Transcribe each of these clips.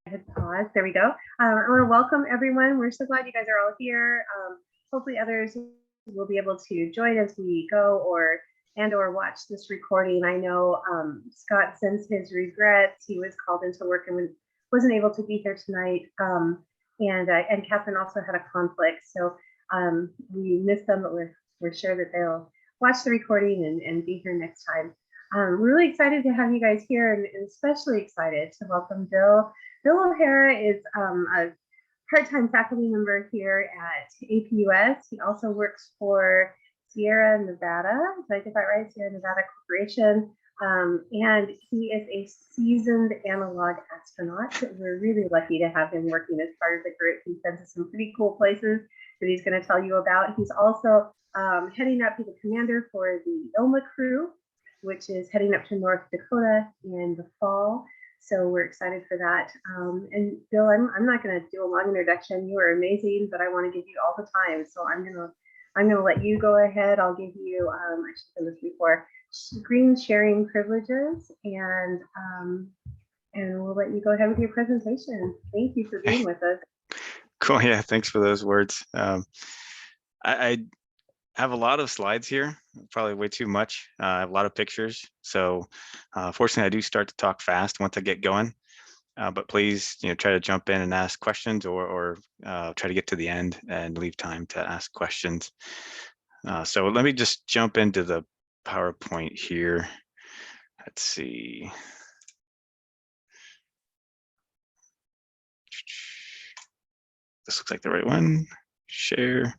hit pause. There we go. I want to welcome everyone. We're so glad you guys are all here. Hopefully others will be able to join as we go or watch this recording. I know Scott sends his regrets. He was called into work and wasn't able to be here tonight. And Catherine also had a conflict. So we missed them, but we're sure that they'll watch the recording and be here next time. We're really excited to have you guys here, and especially excited to welcome Bill. Bill O'Hara is a part-time faculty member here at APUS. He also works for Sierra Nevada. Did I get that right? Sierra Nevada Corporation. And he is a seasoned analog astronaut. We're really lucky to have him working as part of the group. He sends us some pretty cool places that he's going to tell you about. He's also heading up, he's a commander for the ILMA crew, which is heading up to North Dakota in the fall. So we're excited for that. And Bill, I'm not going to do a long introduction. You are amazing, but I want to give you all the time. So I'm gonna let you go ahead. I'll give you, I should have done this before, screen sharing privileges, and we'll let you go ahead with your presentation. Thank you for being with us. Cool. Yeah, thanks for those words. I have a lot of slides here, probably way too much. I have a lot of pictures. So fortunately, I do start to talk fast once I get going. But please, try to jump in and ask questions, or try to get to the end and leave time to ask questions. So let me just jump into the PowerPoint here. Let's see. This looks like the right one. Share.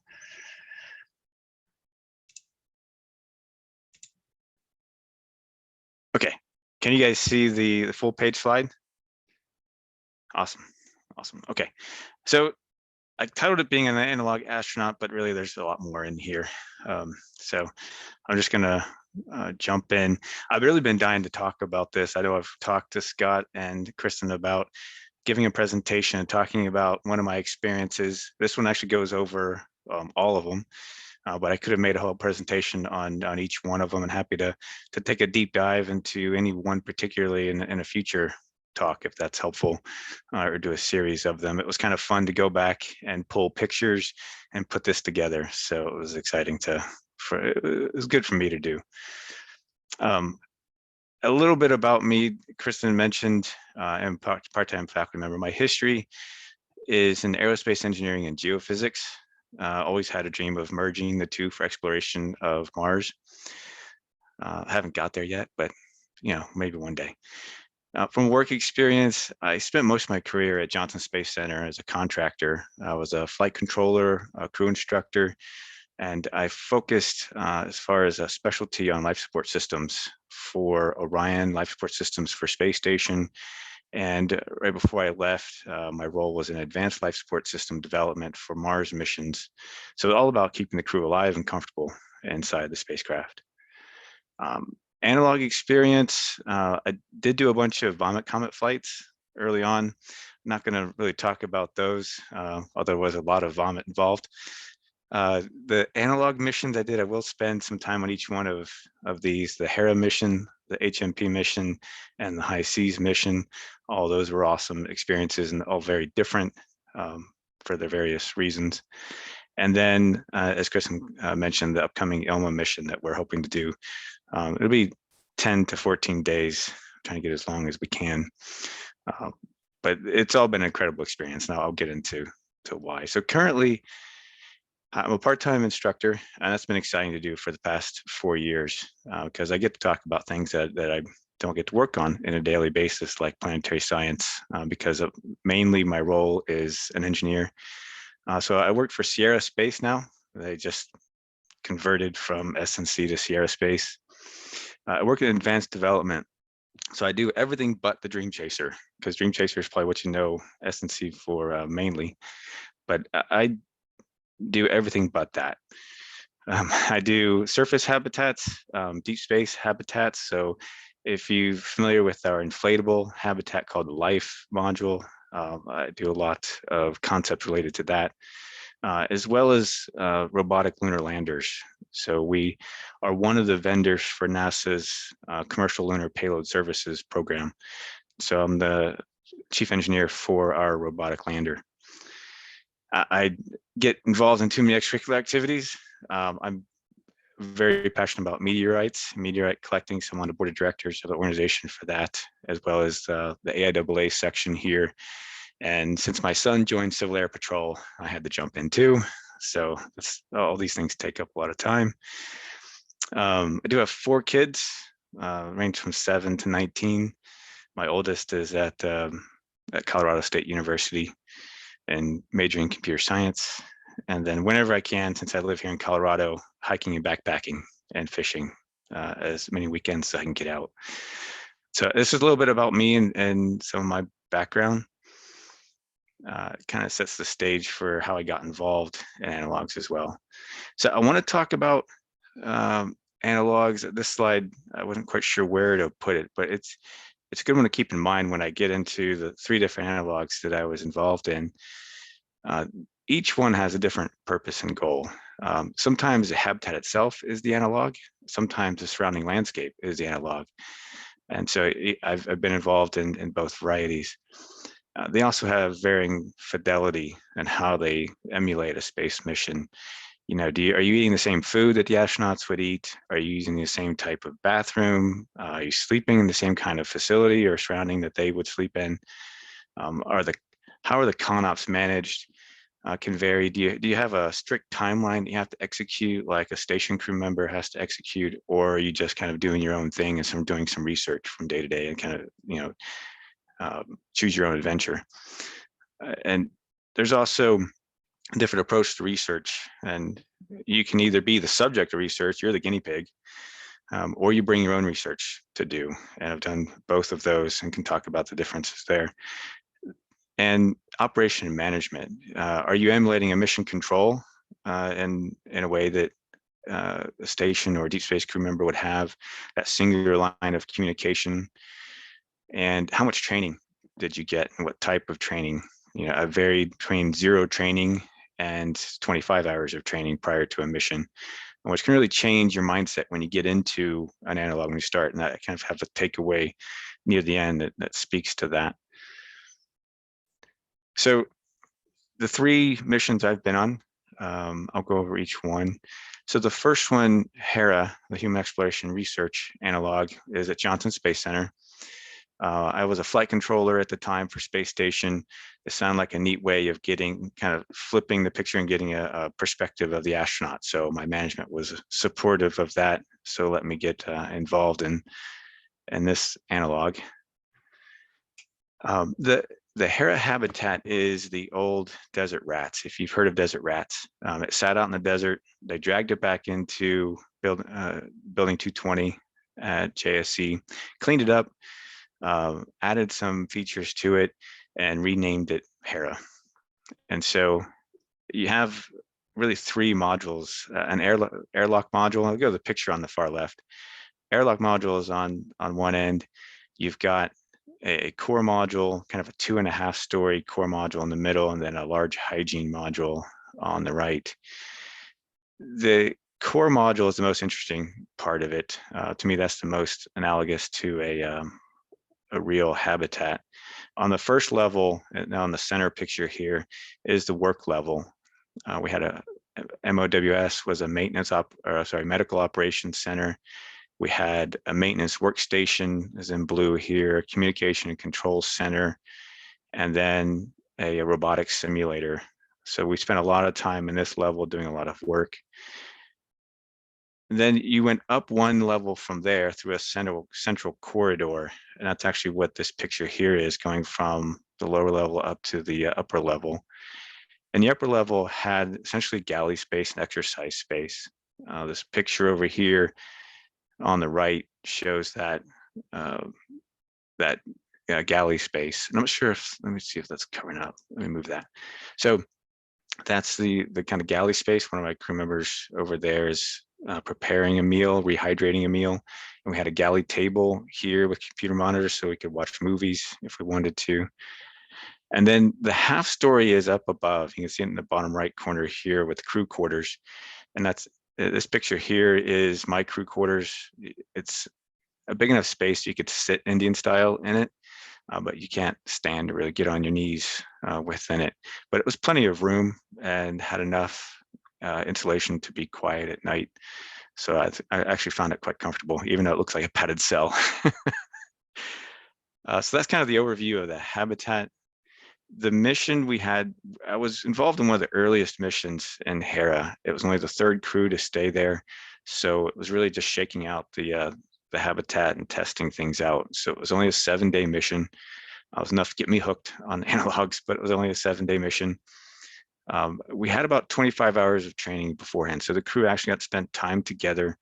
Okay, can you guys see the full page slide? Awesome. Okay, so I titled it being an analog astronaut, but really there's a lot more in here. So I'm just gonna jump in. I've really been dying to talk about this. I know I've talked to Scott and Kristen about giving a presentation and talking about one of my experiences. This one actually goes over all of them. But I could have made a whole presentation on each one of them, and happy to take a deep dive into any one particularly in a future talk, if that's helpful, or do a series of them. It was kind of fun to go back and pull pictures and put this together. So it was exciting it was good for me to do. A little bit about me. Kristen mentioned I'm part-time faculty member. My history is in aerospace engineering and geophysics. Always had a dream of merging the two for exploration of Mars. I haven't got there yet, but maybe one day. From work experience, I spent most of my career at Johnson Space Center as a contractor. I was a flight controller, a crew instructor, and I focused as far as a specialty on life support systems for Orion, life support systems for space station. And right before I left, my role was in advanced life support system development for Mars missions. So all about keeping the crew alive and comfortable inside the spacecraft. Analog experience, I did do a bunch of Vomit Comet flights early on. I'm not going to really talk about those, although there was a lot of vomit involved. The analog missions I did, I will spend some time on each one of these. The Hera mission, the HMP mission, and the High Seas mission. All those were awesome experiences and all very different for their various reasons. And then, as Kristen mentioned, the upcoming ILMA mission that we're hoping to do. It'll be 10 to 14 days, trying to get as long as we can. But it's all been an incredible experience. Now I'll get into why. So currently, I'm a part-time instructor, and that's been exciting to do for the past 4 years because I get to talk about things that I don't get to work on in a daily basis, like planetary science, because mainly my role is an engineer. So I work for Sierra Space now. They just converted from SNC to Sierra Space. I work in advanced development. So I do everything but the Dream Chaser, because Dream Chaser is probably what you know SNC for mainly. But I do everything but that. I do surface habitats, deep space habitats. So if you're familiar with our inflatable habitat called the Life module, I do a lot of concepts related to that, as well as robotic lunar landers. So we are one of the vendors for NASA's Commercial Lunar Payload Services program. So I'm the chief engineer for our robotic lander. I get involved in too many extracurricular activities. I'm very passionate about meteorite collecting, so I'm on the board of directors of the organization for that, as well as the AIAA section here. And since my son joined Civil Air Patrol, I had to jump in too. So all these things take up a lot of time. I do have 4 kids, range from 7 to 19. My oldest is at Colorado State University and majoring in computer science. And then whenever I can, since I live here in Colorado, hiking and backpacking and fishing as many weekends as I can get out. So this is a little bit about me and some of my background. It kind of sets the stage for how I got involved in analogs as well. So I want to talk about analogs. This slide, I wasn't quite sure where to put it, but it's a good one to keep in mind when I get into the 3 different analogs that I was involved in. Each one has a different purpose and goal. Sometimes the habitat itself is the analog. Sometimes the surrounding landscape is the analog. And so I've been involved in both varieties. They also have varying fidelity and how they emulate a space mission. You know, are you eating the same food that the astronauts would eat? Are you using the same type of bathroom? Are you sleeping in the same kind of facility or surrounding that they would sleep in? How are the ConOps managed? Can vary. Do you have a strict timeline that you have to execute, like a station crew member has to execute, or are you just kind of doing your own thing and doing some research from day to day and kind of choose your own adventure? And there's also a different approach to research, and you can either be the subject of research, you're the guinea pig, or you bring your own research to do. And I've done both of those and can talk about the differences there. And operation and management. Are you emulating a mission control in a way that a station or a deep space crew member would have that singular line of communication? And how much training did you get and what type of training? You know, I varied between 0 training and 25 hours of training prior to a mission, which can really change your mindset when you get into an analog when you start. And I kind of have a takeaway near the end that speaks to that. So the 3 missions I've been on, I'll go over each one. So the first one, HERA, the Human Exploration Research Analog, is at Johnson Space Center. I was a flight controller at the time for Space Station. It sounded like a neat way of kind of flipping the picture and getting a perspective of the astronaut. So my management was supportive of that. So let me get involved in this analog. The HERA habitat is the old desert rats. If you've heard of desert rats, it sat out in the desert. They dragged it back into building 220 at JSC, cleaned it up, added some features to it, and renamed it HERA. And so you have really 3 modules, an airlock module. I'll go to the picture on the far left. Airlock module is on one end. You've got a core module, kind of a 2.5-story core module in the middle, and then a large hygiene module on the right. The core module is the most interesting part of it. To me, that's the most analogous to a real habitat. On the first level, and on the center picture here, is the work level. We had a MOWS was a medical operations center. We had a maintenance workstation, as in blue here, communication and control center, and then a robotics simulator. So we spent a lot of time in this level doing a lot of work. And then you went up 1 level from there through a central corridor, and that's actually what this picture here is, going from the lower level up to the upper level. And the upper level had essentially galley space and exercise space. This picture over here on the right shows that galley space. And I'm not sure if, let me see if that's covering up. Let me move that. So that's the kind of galley space. One of my crew members over there is preparing a meal, rehydrating a meal. And we had a galley table here with computer monitors so we could watch movies if we wanted to. And then the 1/2 story is up above. You can see it in the bottom right corner here with crew quarters. And that's this picture here is my crew quarters. It's a big enough space you could sit Indian style in it, but you can't stand to really get on your knees within it. But it was plenty of room and had enough insulation to be quiet at night. So I actually found it quite comfortable, even though it looks like a padded cell. So that's kind of the overview of the habitat. The mission we had, I was involved in one of the earliest missions in Hera. It was only the third crew to stay there. So it was really just shaking out the habitat and testing things out. So it was only a 7-day mission. It was enough to get me hooked on analogs, but it was only a 7-day mission. We had about 25 hours of training beforehand. So the crew actually got to spend time together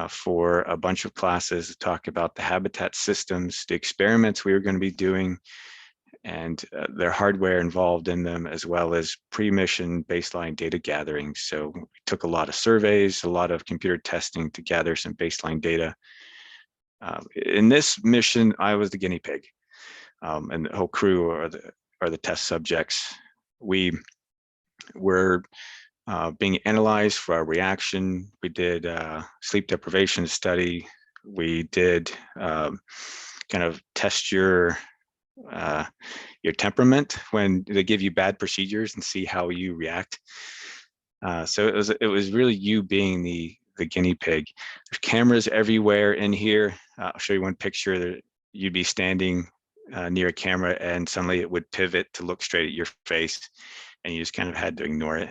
for a bunch of classes to talk about the habitat systems, the experiments we were going to be doing, and their hardware involved in them, as well as pre-mission baseline data gathering. So we took a lot of surveys, a lot of computer testing to gather some baseline data. In this mission, I was the guinea pig, and the whole crew are the test subjects. We were being analyzed for our reaction. We did sleep deprivation study. We did kind of test your temperament when they give you bad procedures and see how you react. So it was really you being the guinea pig. There's cameras everywhere in here. I'll show you one picture that you'd be standing near a camera and suddenly it would pivot to look straight at your face, and you just kind of had to ignore it.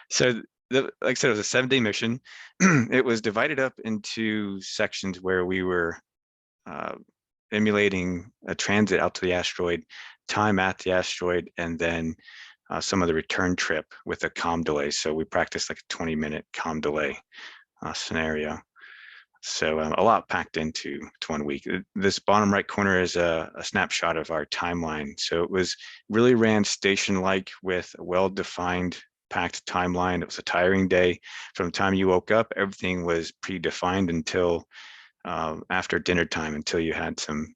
So like I said, it was a 7-day mission. It was divided up into sections where we were emulating a transit out to the asteroid, time at the asteroid, and then some of the return trip with a comm delay. So we practiced like a 20-minute comm delay scenario. So a lot packed into 1 week. This bottom right corner is a snapshot of our timeline. So it was really ran station-like with a well-defined packed timeline. It was a tiring day. From the time you woke up, everything was predefined until after dinner time, until you had some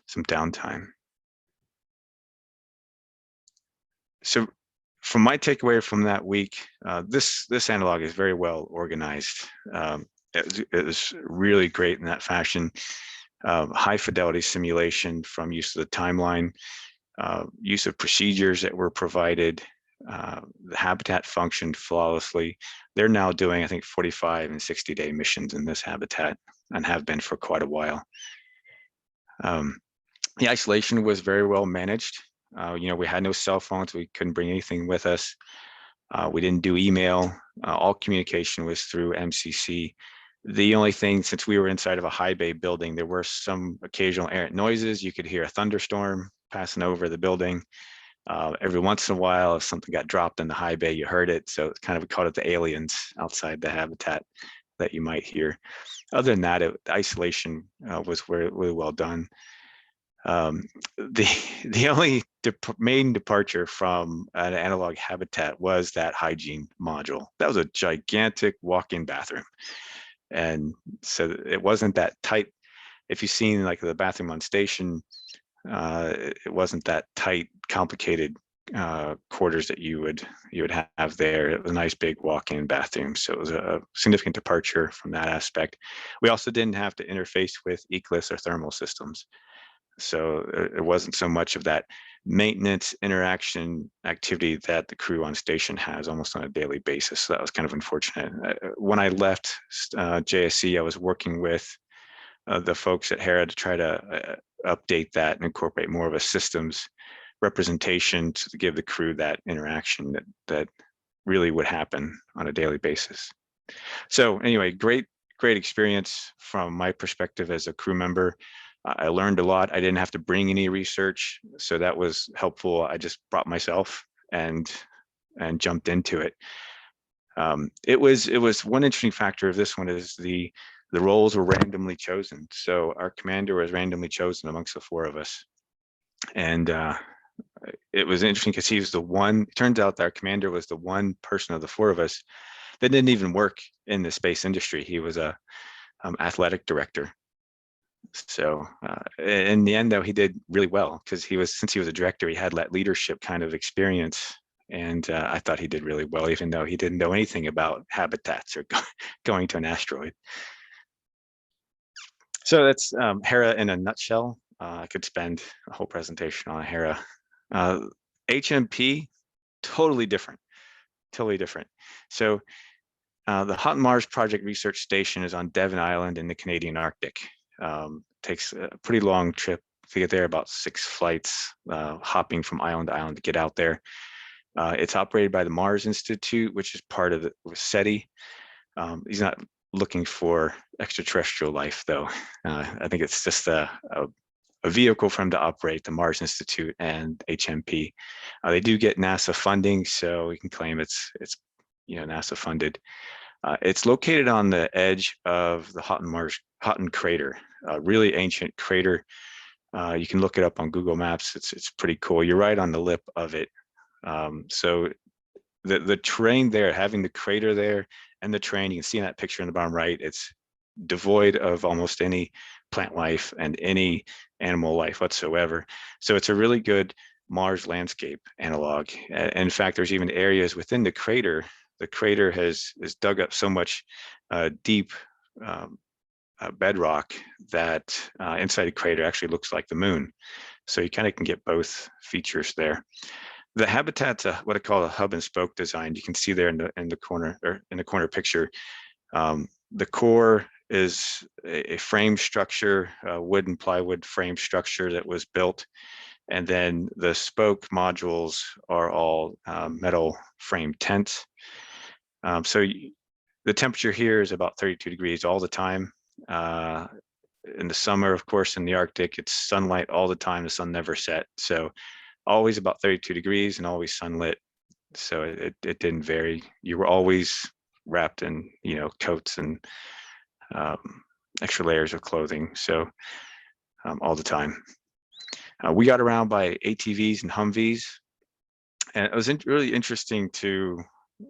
downtime. So from my takeaway from that week, this analog is very well organized. It was really great in that fashion. High fidelity simulation from use of the timeline, use of procedures that were provided. The habitat functioned flawlessly. They're now doing, I think, 45 and 60-day missions in this habitat, and have been for quite a while. The isolation was very well managed. We had no cell phones. We couldn't bring anything with us. We didn't do email. All communication was through MCC. The only thing, since we were inside of a high bay building, there were some occasional errant noises. You could hear a thunderstorm passing over the building. Every once in a while, if something got dropped in the high bay, you heard it. So it's kind of called it the aliens outside the habitat that you might hear. Other than that, the isolation was really well done. The only main departure from an analog habitat was that hygiene module. That was a gigantic walk-in bathroom. And so it wasn't that tight. If you've seen like the bathroom on station, it wasn't that tight, complicated quarters that you would have there. It was a nice big walk-in bathroom. So it was a significant departure from that aspect. We also didn't have to interface with ECLIS or thermal systems. So it wasn't so much of that maintenance interaction activity that the crew on station has almost on a daily basis. So that was kind of unfortunate. When I left JSC, I was working with the folks at Hera to try to update that and incorporate more of a systems representation to give the crew that interaction that really would happen on a daily basis. So anyway, great experience from my perspective as a crew member. I learned a lot. I didn't have to bring any research, so that was helpful. I just brought myself and jumped into it. It was one interesting factor of this one is the roles were randomly chosen. So our commander was randomly chosen amongst the 4 of us, and it was interesting because he was the one. It turns out that our commander was the one person of the 4 of us that didn't even work in the space industry. He was a athletic director. So in the end, though, he did really well because since he was a director, he had that leadership kind of experience. And I thought he did really well, even though he didn't know anything about habitats or going to an asteroid. So that's Hera in a nutshell. I could spend a whole presentation on Hera. HMP, totally different, totally different. So the Hot Mars Project Research Station is on Devon Island in the Canadian Arctic. Takes a pretty long trip to get there, about 6 flights, hopping from island to island to get out there. It's operated by the Mars Institute, which is part of the SETI. He's not looking for extraterrestrial life, though. I think it's just a vehicle for him to operate, the Mars Institute and HMP. They do get NASA funding, so we can claim it's NASA funded. It's located on the edge of the Houghton crater, a really ancient crater. You can look it up on Google Maps. It's pretty cool. You're right on the lip of it. So the terrain there, having the crater there and the terrain, you can see in that picture in the bottom right, it's devoid of almost any plant life and any animal life whatsoever. So it's a really good Mars landscape analog. And in fact, there's even areas within the crater. The crater has dug up so much deep bedrock that inside the crater actually looks like the moon. So you kind of can get both features there. The habitat's what I call a hub and spoke design. You can see there in the corner, or in the corner picture. The core is a frame structure, a wood and plywood frame structure that was built, and then the spoke modules are all metal frame tents. The temperature here is about 32 degrees all the time. In the summer, of course, in the Arctic, it's sunlight all the time. The sun never set. So always about 32 degrees and always sunlit. So it didn't vary. You were always wrapped in, coats and extra layers of clothing. So all the time. We got around by ATVs and Humvees. And it was really interesting to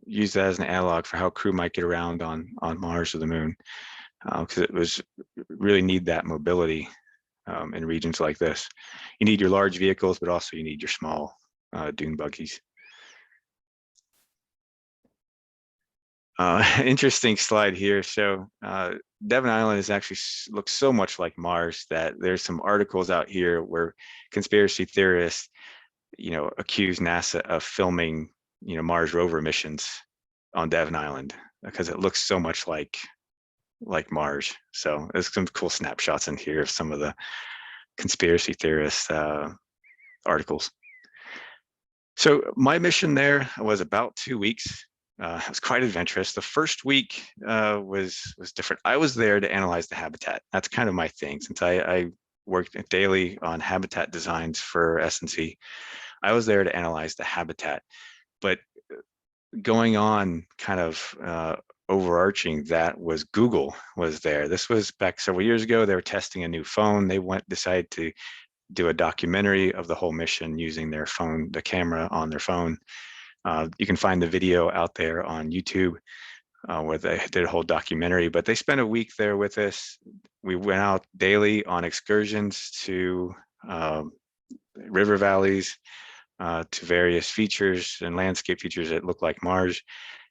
use that as an analog for how crew might get around on Mars or the moon, because it was really need that mobility in regions like this. You need your large vehicles, but also you need your small dune buggies. Interesting slide here. So Devon Island is actually looks so much like Mars that there's some articles out here where conspiracy theorists, accuse NASA of filming, Mars rover missions on Devon Island because it looks so much like Mars. So there's some cool snapshots in here of some of the conspiracy theorist articles. So my mission there was about 2 weeks. It was quite adventurous. The first week was different. I was there to analyze the habitat. That's kind of my thing. Since I worked daily on habitat designs for S&C, I was there to analyze the habitat. But going on kind of overarching that was Google was there. This was back several years ago. They were testing a new phone. They decided to do a documentary of the whole mission using their phone, the camera on their phone. You can find the video out there on YouTube where they did a whole documentary, but they spent a week there with us. We went out daily on excursions to river valleys, to various features and landscape features that look like Mars.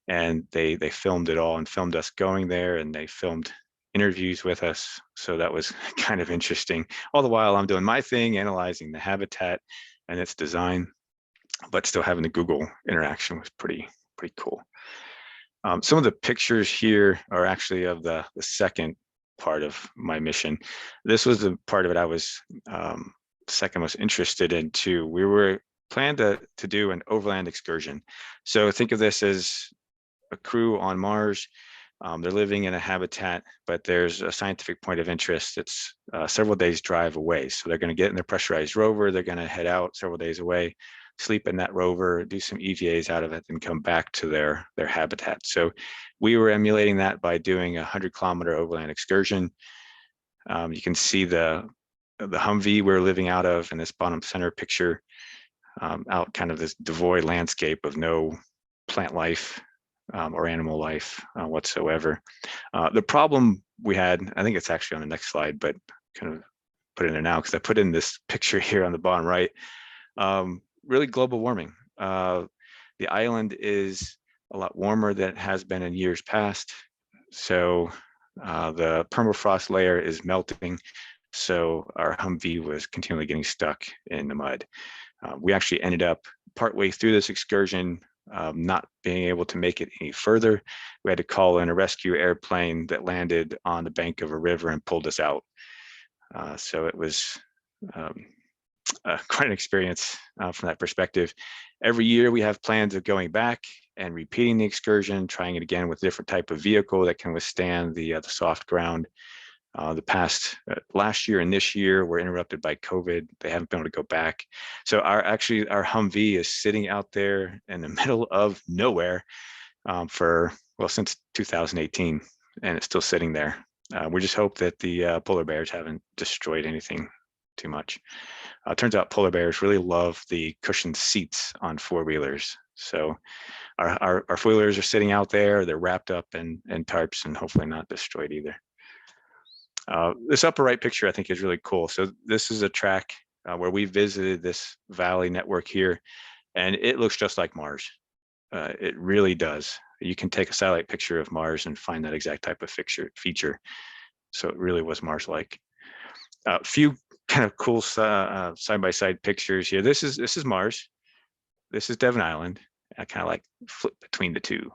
And they filmed it all and filmed us going there, and they filmed interviews with us. So that was kind of interesting. All the while I'm doing my thing, analyzing the habitat and its design, but still having the Google interaction was pretty cool. Some of the pictures here are actually of the second part of my mission. This was the part of it I was second most interested in too. We were planned to do an overland excursion. So think of this as a crew on Mars. They're living in a habitat, but there's a scientific point of interest. It's several days drive away. So they're going to get in their pressurized rover. They're going to head out several days away, sleep in that rover, do some EVAs out of it, and come back to their habitat. So we were emulating that by doing a 100-kilometer overland excursion. You can see the Humvee we're living out of in this bottom center picture, out kind of this devoid landscape of no plant life or animal life whatsoever. The problem we had, I think it's actually on the next slide, but kind of put it in there now because I put in this picture here on the bottom right. Really global warming. The island is a lot warmer than it has been in years past. So the permafrost layer is melting. So our Humvee was continually getting stuck in the mud. We actually ended up partway through this excursion not being able to make it any further. We had to call in a rescue airplane that landed on the bank of a river and pulled us out. So it was quite an experience from that perspective. Every year we have plans of going back and repeating the excursion, trying it again with a different type of vehicle that can withstand the soft ground. The past last year and this year were interrupted by COVID. They haven't been able to go back. So our Humvee is sitting out there in the middle of nowhere since 2018, and it's still sitting there. We just hope that the polar bears haven't destroyed anything too much. Turns out polar bears really love the cushioned seats on four-wheelers. So our four-wheelers are sitting out there. They're wrapped up in tarps and hopefully not destroyed either. This upper right picture I think is really cool. So this is a track where we visited this valley network here, and it looks just like Mars. It really does. You can take a satellite picture of Mars and find that exact type of feature. So it really was Mars-like. A few kind of cool side-by-side pictures here. This is Mars. This is Devon Island. I kind of like flip between the two.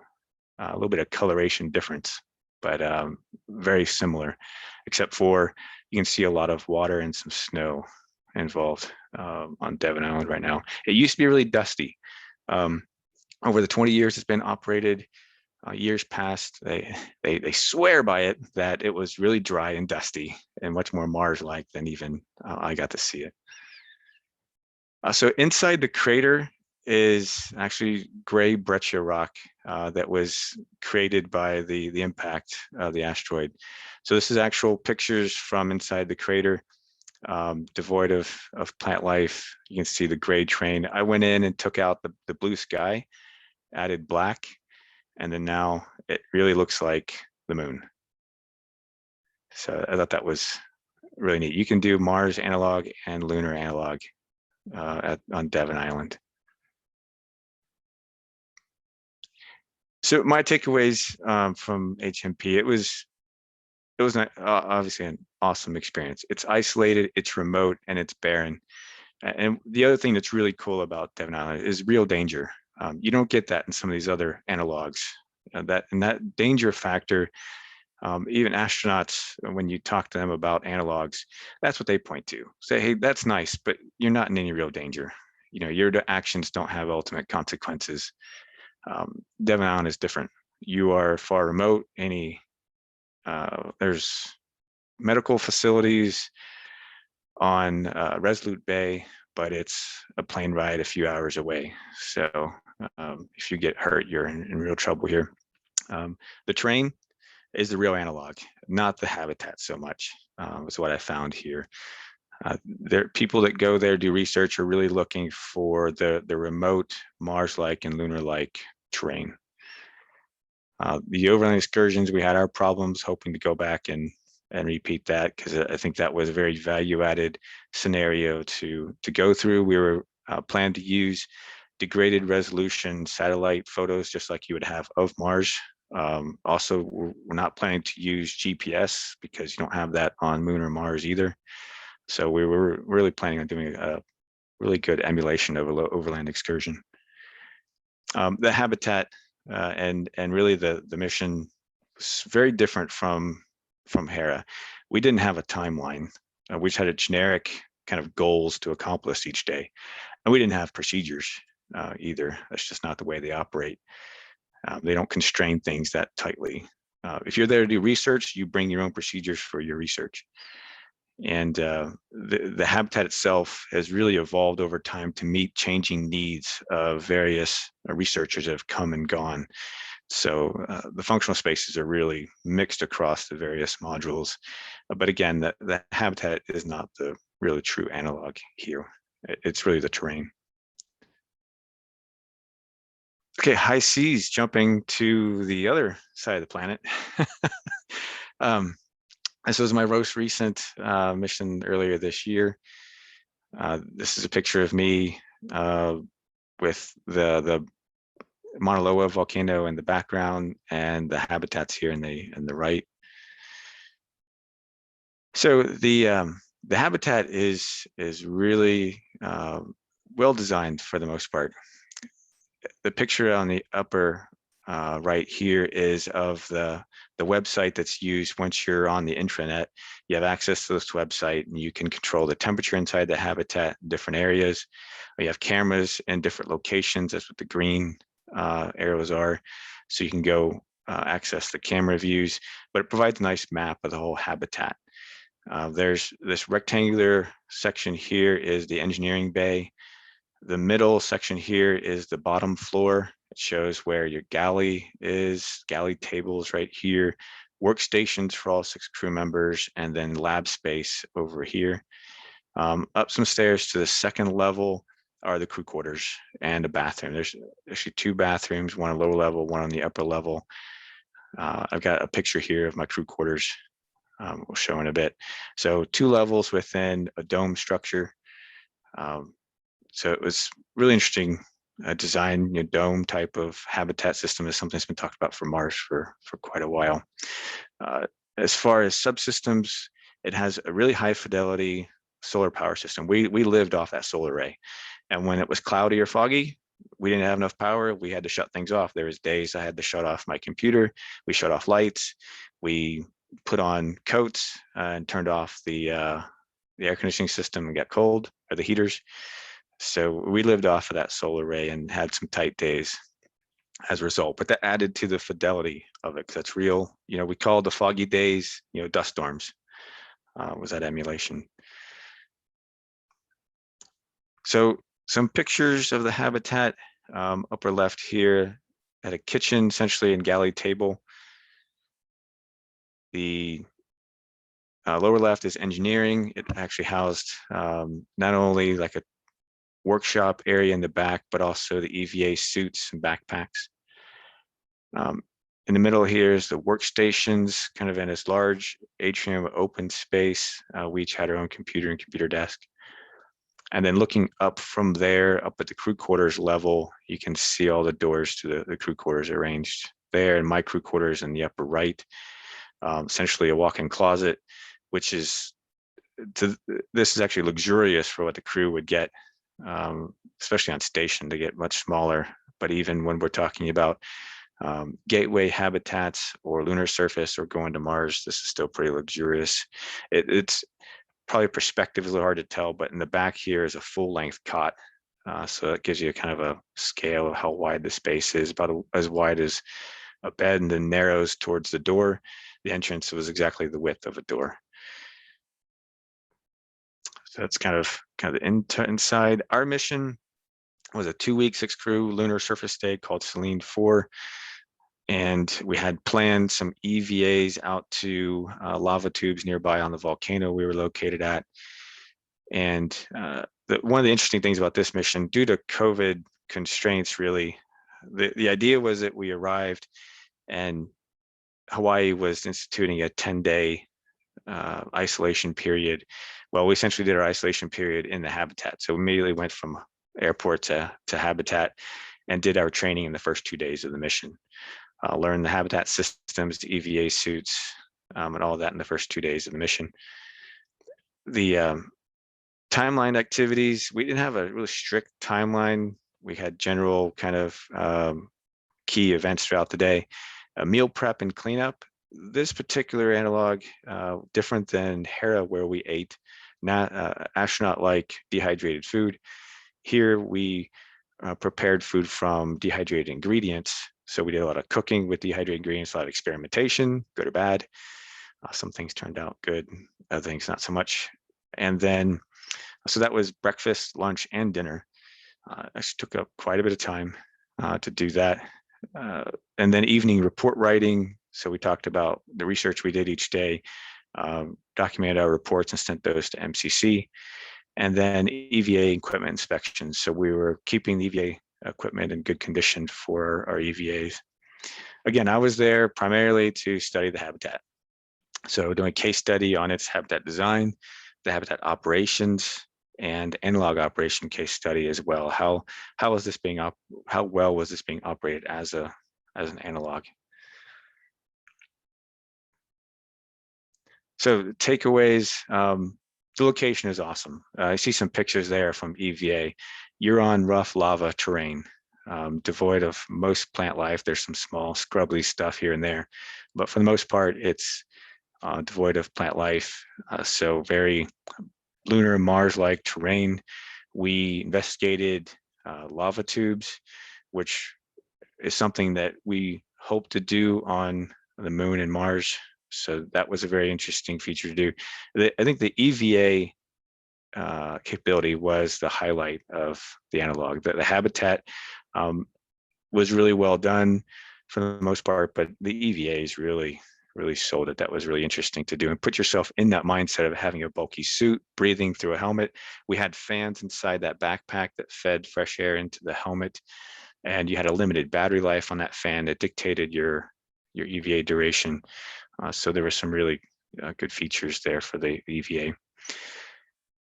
A little bit of coloration difference, but very similar, except for you can see a lot of water and some snow involved on Devon Island right now. It used to be really dusty. Over the 20 years it's been operated, years past, they swear by it that it was really dry and dusty and much more Mars-like than even I got to see it. So inside the crater is actually gray breccia rock that was created by the impact of the asteroid. So this is actual pictures from inside the crater, devoid of plant life. You can see the gray train. I went in and took out the blue sky, added black, and then now it really looks like the moon. So I thought that was really neat. You can do Mars analog and lunar analog on Devon Island. So my takeaways from HMP, it was obviously an awesome experience. It's isolated, it's remote, and it's barren. And the other thing that's really cool about Devon Island is real danger. You don't get that in some of these other analogs. That danger factor, even astronauts, when you talk to them about analogs, that's what they point to. Say, hey, that's nice, but you're not in any real danger. You know, your actions don't have ultimate consequences. Devon Island is different. You are far remote. There's medical facilities on Resolute Bay, but it's a plane ride a few hours away. So if you get hurt, you're in real trouble here. The terrain is the real analog, not the habitat so much, is what I found here. People that go there do research are really looking for the remote Mars-like and lunar-like terrain. The overland excursions, we had our problems, hoping to go back and repeat that, because I think that was a very value-added scenario to go through. We were planned to use degraded resolution satellite photos, just like you would have of Mars. Also, we're not planning to use GPS because you don't have that on Moon or Mars either. So we were really planning on doing a really good emulation of an overland excursion. The habitat and really the mission was very different from Hera. We didn't have a timeline. We just had a generic kind of goals to accomplish each day, and we didn't have procedures either. That's just not the way they operate. They don't constrain things that tightly. If you're there to do research, you bring your own procedures for your research. And the habitat itself has really evolved over time to meet changing needs of various researchers that have come and gone. So the functional spaces are really mixed across the various modules. But again, the habitat is not the really true analog here. It's really the terrain. Okay, high seas, jumping to the other side of the planet. This was my most recent mission earlier this year. This is a picture of me with the Mauna Loa volcano in the background and the habitats here in the right. So the The habitat is really well designed for the most part. The picture on the upper right here is of the website that's used once you're on the intranet. You have access to this website and you can control the temperature inside the habitat in different areas. You have cameras in different locations. That's what the green arrows are. So you can go access the camera views, but it provides a nice map of the whole habitat. There's this rectangular section here is the engineering bay. The middle section here is the bottom floor. It shows where your galley is, galley tables right here, workstations for all 6 crew members, and then lab space over here. Up some stairs to the second level are the crew quarters and a bathroom. There's actually 2 bathrooms, one on lower level, one on the upper level. I've got a picture here of my crew quarters. We'll show in a bit. So 2 levels within a dome structure. So it was really interesting design. Dome type of habitat system is something that's been talked about for Mars for quite a while. As far as subsystems, it has a really high fidelity solar power system. We lived off that solar array, and when it was cloudy or foggy, we didn't have enough power. We had to shut things off. There was days I had to shut off my computer. We shut off lights. We put on coats and turned off the air conditioning system and got cold, or the heaters. So we lived off of that solar array and had some tight days as a result, but that added to the fidelity of it, because that's real. We called the foggy days, dust storms, was that emulation. So some pictures of the habitat, upper left here, at a kitchen, essentially, and galley table. The lower left is engineering. It actually housed not only like a workshop area in the back, but also the EVA suits and backpacks. In the middle here is the workstations, kind of in this large atrium open space. We each had our own computer and computer desk. And then looking up from there, up at the crew quarters level, you can see all the doors to the crew quarters arranged there, and my crew quarters in the upper right. Essentially a walk-in closet, which is, this is actually luxurious for what the crew would get, especially on station. They get much smaller, but even when we're talking about gateway habitats or lunar surface or going to Mars, this is still pretty luxurious. It's probably perspective is a little hard to tell, but in the back here is a full-length cot. So that gives you a kind of a scale of how wide the space is, about as wide as a bed, and then narrows towards the door. The entrance was exactly the width of a door. So that's kind of the inside. Our mission was a 2-week 6-crew lunar surface stay called Selene 4. And we had planned some EVAs out to lava tubes nearby on the volcano we were located at. And one of the interesting things about this mission, due to COVID constraints, really, the idea was that we arrived and Hawaii was instituting a 10-day isolation period. Well, we essentially did our isolation period in the habitat. So we immediately went from airport to habitat and did our training in the first 2 days of the mission. Learned the habitat systems, the EVA suits, and all of that in the first 2 days of the mission. The timeline activities, we didn't have a really strict timeline. We had general kind of key events throughout the day. Meal prep and cleanup. This particular analog, different than Hera, where we ate not astronaut-like dehydrated food. Here we prepared food from dehydrated ingredients. So we did a lot of cooking with dehydrated ingredients, a lot of experimentation, good or bad. Some things turned out good, other things not so much. And then, so that was breakfast, lunch, and dinner. Actually took up quite a bit of time to do that. And then evening report writing. So we talked about the research we did each day, documented our reports and sent those to MCC. And then EVA equipment inspections. So we were keeping the EVA equipment in good condition for our EVAs. Again, I was there primarily to study the habitat. So doing a case study on its habitat design, the habitat operations, and analog operation case study as well. How well was this being operated as an analog? So takeaways, the location is awesome. I see some pictures there from EVA. You're on rough lava terrain, devoid of most plant life. There's some small scrubbly stuff here and there, but for the most part, it's devoid of plant life. So very lunar Mars-like terrain. We investigated lava tubes, which is something that we hope to do on the moon and Mars. So that was a very interesting feature to do. I think the EVA capability was the highlight of the analog. The habitat was really well done for the most part, but the EVAs really sold it. That was really interesting to do and put yourself in that mindset of having a bulky suit, breathing through a helmet. We had fans inside that backpack that fed fresh air into the helmet, and you had a limited battery life on that fan that dictated your EVA duration. So there were some really good features there for the EVA.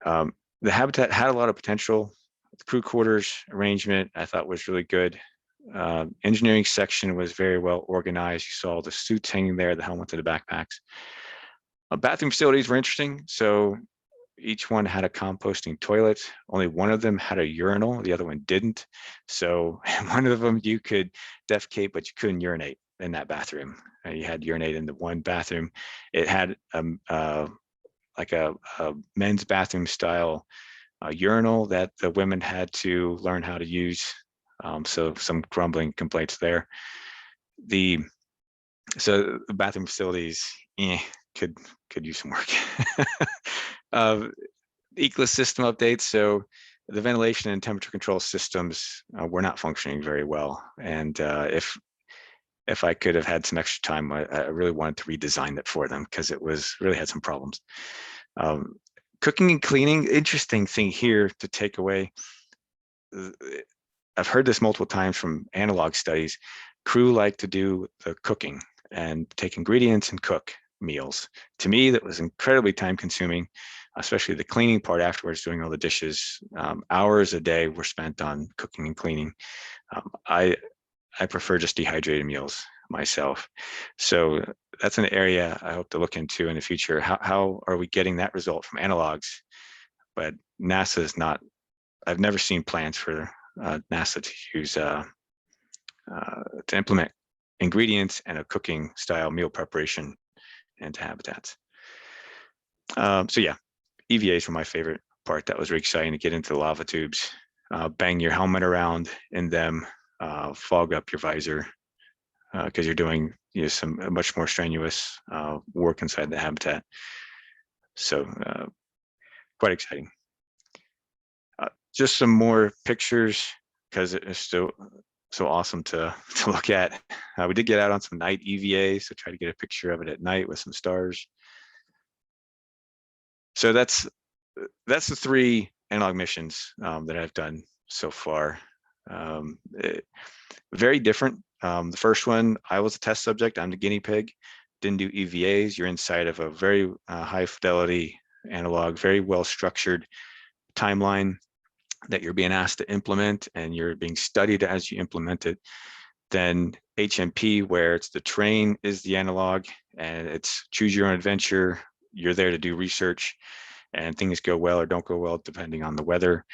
The habitat had a lot of potential. The crew quarters arrangement I thought was really good. Engineering section was very well organized. You saw the suits hanging there, the helmets and the backpacks. Bathroom facilities were interesting. So each one had a composting toilet. Only one of them had a urinal. The other one didn't. So one of them you could defecate, but you couldn't urinate in that bathroom. You had to urinate in the one bathroom. It had like a men's bathroom style urinal that the women had to learn how to use. So some grumbling complaints there. So the bathroom facilities could use some work. Ecosystem updates. So the ventilation and temperature control systems were not functioning very well. And if I could have had some extra time, I really wanted to redesign it for them because it was really had some problems. Cooking and cleaning, interesting thing here to take away. I've heard this multiple times from analog studies. Crew like to do the cooking and take ingredients and cook meals. To me, that was incredibly time consuming, especially the cleaning part afterwards, doing all the dishes. Hours a day were spent on cooking and cleaning. I prefer just dehydrated meals myself. So that's an area I hope to look into in the future. How are we getting that result from analogs? But NASA is not, I've never seen plans for NASA to use, to implement ingredients and a cooking style meal preparation into habitats. So yeah, EVAs were my favorite part. That was really exciting to get into the lava tubes, bang your helmet around in them, fog up your visor, because you're doing some much more strenuous work inside the habitat. So quite exciting. Just some more pictures because it's still so awesome to look at. We did get out on some night EVA, so try to get a picture of it at night with some stars. So that's the 3 analog missions that I've done so far. Very different. The first one, I was a test subject. I'm the guinea pig. Didn't do EVAs. You're inside of a very high fidelity analog, very well structured timeline that you're being asked to implement, and you're being studied as you implement it. Then HMP, where it's the terrain is the analog, and it's choose your own adventure. You're there to do research, and things go well or don't go well depending on the weather.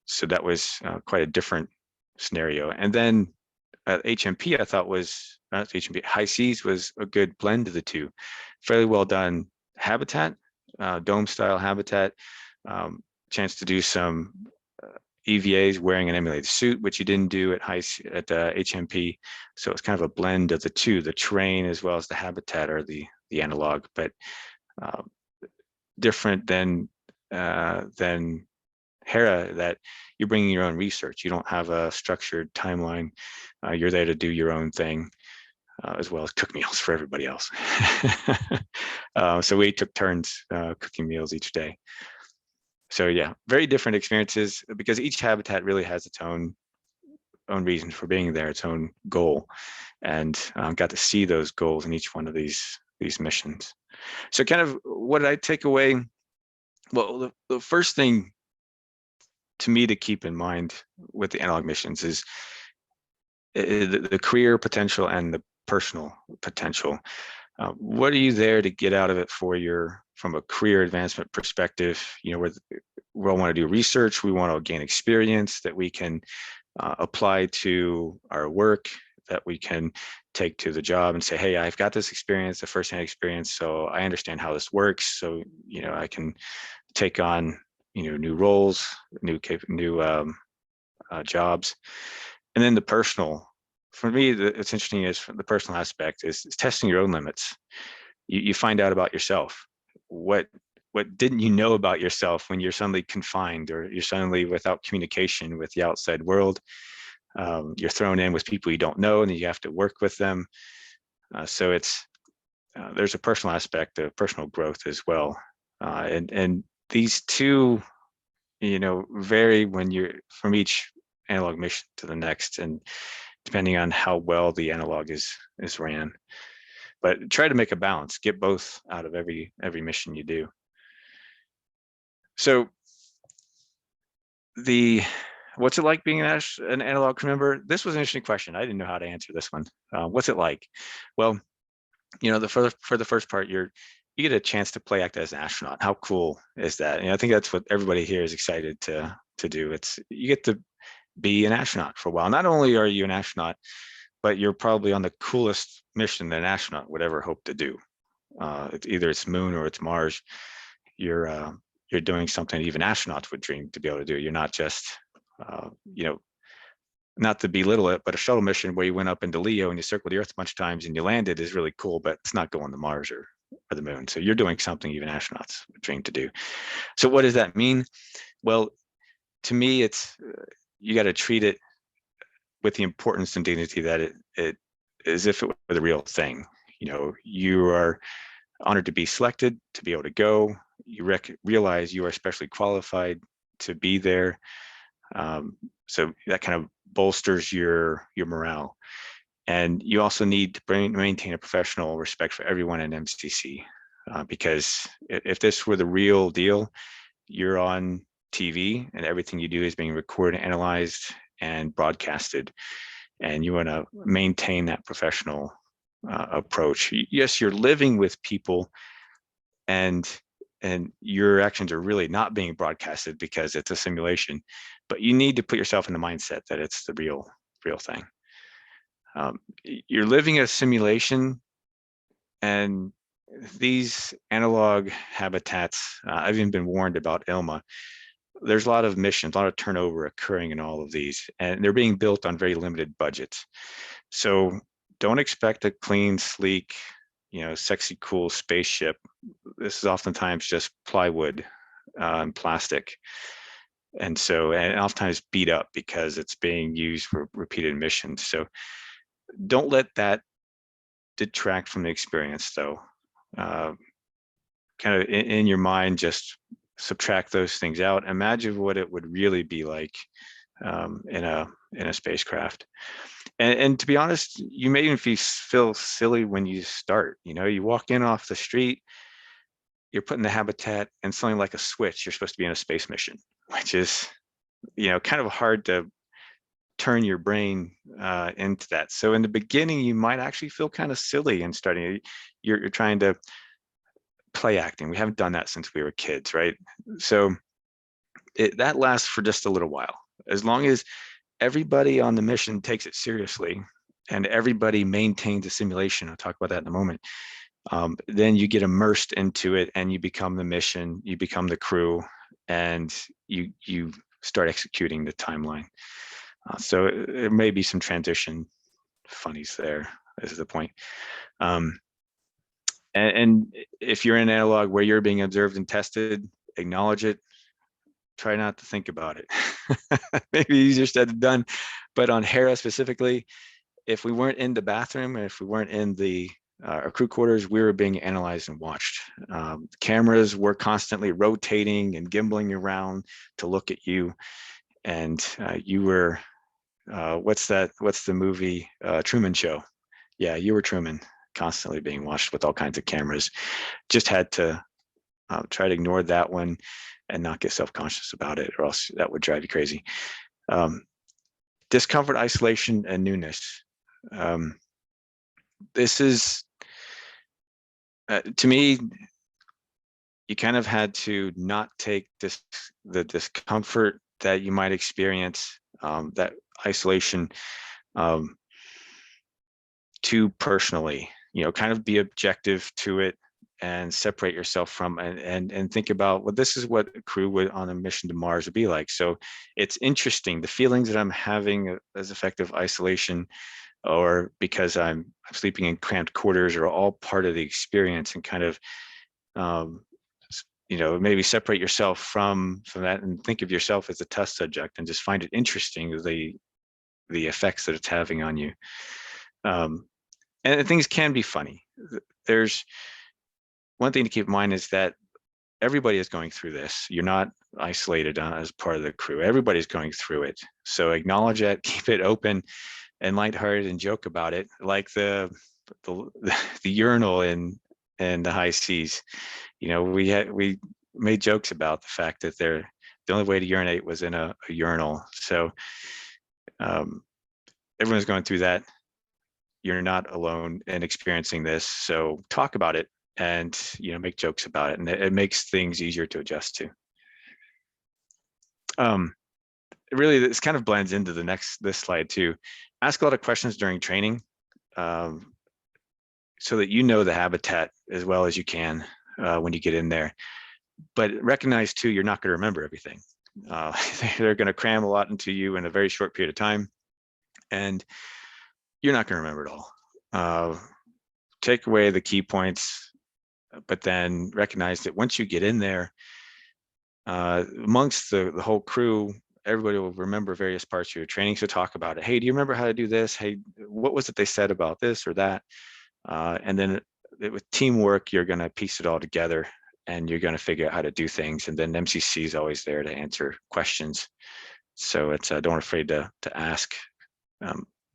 So that was quite a different scenario. And then HMP, I thought was not HMP. High seas was a good blend of the two. Fairly well done habitat, dome style habitat. Chance to do some EVAs wearing an emulated suit, which you didn't do at HMP. So it's kind of a blend of the two, the terrain as well as the habitat or the analog, but different than Hera, that you're bringing your own research. You don't have a structured timeline. You're there to do your own thing, as well as cook meals for everybody else. So we took turns cooking meals each day. So yeah, very different experiences because each habitat really has its own reason for being there, its own goal, and got to see those goals in each one of these missions. So kind of what did I take away? Well, the first thing to me to keep in mind with the analog missions is the career potential and the personal potential. What are you there to get out of it for your from a career advancement perspective, you know, we all want to do research, we want to gain experience that we can apply to our work, that we can take to the job and say, hey, I've got this experience, the firsthand experience, so I understand how this works. So, you know, I can take on, you know, new roles, new jobs. And then the personal, for me, it's interesting is the personal aspect is testing your own limits. You find out about yourself. What didn't you know about yourself when you're suddenly confined, or you're suddenly without communication with the outside world? You're thrown in with people you don't know, and you have to work with them. So it's there's a personal aspect of personal growth as well, and these two, you know, vary when you're from each analog mission to the next, and depending on how well the analog is ran. But try to make a balance. Get both out of every mission you do. So what's it like being an analog crew member? This was an interesting question. I didn't know how to answer this one. What's it like? Well, you know, for the first part, you get a chance to play act as an astronaut. How cool is that? And I think that's what everybody here is excited to do. You get to be an astronaut for a while. Not only are you an astronaut, but you're probably on the coolest mission that an astronaut would ever hope to do. Either it's moon or it's Mars. You're doing something even astronauts would dream to be able to do. You're not just, you know, not to belittle it, but a shuttle mission where you went up into Leo and you circled the Earth a bunch of times and you landed is really cool, but it's not going to Mars or the moon. So you're doing something even astronauts would dream to do. So what does that mean? Well, to me, it's you got to treat it with the importance and dignity that it as if it were the real thing. You know, you are honored to be selected, to be able to go. You realize you are especially qualified to be there. So that kind of bolsters your morale. And you also need to maintain a professional respect for everyone in MCC, because if this were the real deal, you're on TV and everything you do is being recorded, analyzed, and broadcasted. And you want to maintain that professional approach. Yes, you're living with people, and your actions are really not being broadcasted because it's a simulation, but you need to put yourself in the mindset that it's the real thing. You're living a simulation, and these analog habitats, I've even been warned about ILMA. There's a lot of missions, a lot of turnover occurring in all of these, and they're being built on very limited budgets. So don't expect a clean, sleek, you know, sexy, cool spaceship. This is oftentimes just plywood and plastic. And so, and oftentimes beat up because it's being used for repeated missions. So don't let that detract from the experience, though. Kind of in your mind, just subtract those things out. Imagine what it would really be like in a spacecraft. And to be honest, you may even feel silly when you start. You know, you walk in off the street, you're put in the habitat, and something like a switch, you're supposed to be in a space mission, which is, you know, kind of hard to turn your brain into that. So in the beginning, you might actually feel kind of silly in starting. You're trying to play acting. We haven't done that since we were kids, right? So that lasts for just a little while. As long as everybody on the mission takes it seriously and everybody maintains a simulation, I'll talk about that in a moment, then you get immersed into it and you become the mission, you become the crew, and you start executing the timeline. So there may be some transition funnies there, is the point. And if you're in analog where you're being observed and tested, acknowledge it. Try not to think about it. Maybe easier said than done. But on Hera specifically, if we weren't in the bathroom and if we weren't in the our crew quarters, we were being analyzed and watched. Cameras were constantly rotating and gimbaling around to look at you, and you were what's the movie Truman Show? Yeah, you were Truman, constantly being watched with all kinds of cameras. Just had to try to ignore that one and not get self-conscious about it, or else that would drive you crazy. Discomfort, isolation, and newness. This is, to me, you kind of had to not take the discomfort that you might experience, that isolation, too personally. Kind of be objective to it and separate yourself from and think about, well, this is what a crew would on a mission to Mars would be like. So it's interesting, the feelings that I'm having as effective isolation, or because I'm sleeping in cramped quarters, are all part of the experience, and kind of maybe separate yourself from that and think of yourself as a test subject and just find it interesting, the effects that it's having on you. And things can be funny. There's one thing to keep in mind is that everybody is going through this. You're not isolated as part of the crew. Everybody's going through it. So acknowledge it, keep it open and lighthearted, and joke about it, like the urinal in the high seas. We made jokes about the fact that the only way to urinate was in a urinal. So everyone's going through that. You're not alone in experiencing this. So talk about it and make jokes about it, and it makes things easier to adjust to. Really, this kind of blends into this slide too. Ask a lot of questions during training, so that the habitat as well as you can when you get in there. But recognize too, you're not going to remember everything. They're going to cram a lot into you in a very short period of time, and you're not going to remember it all. Take away the key points, but then recognize that once you get in there, amongst the whole crew, everybody will remember various parts of your training. So talk about it. Hey, do you remember how to do this? Hey, what was it they said about this or that? And then with teamwork, you're going to piece it all together, and you're going to figure out how to do things. And then MCC is always there to answer questions. So it's don't afraid to ask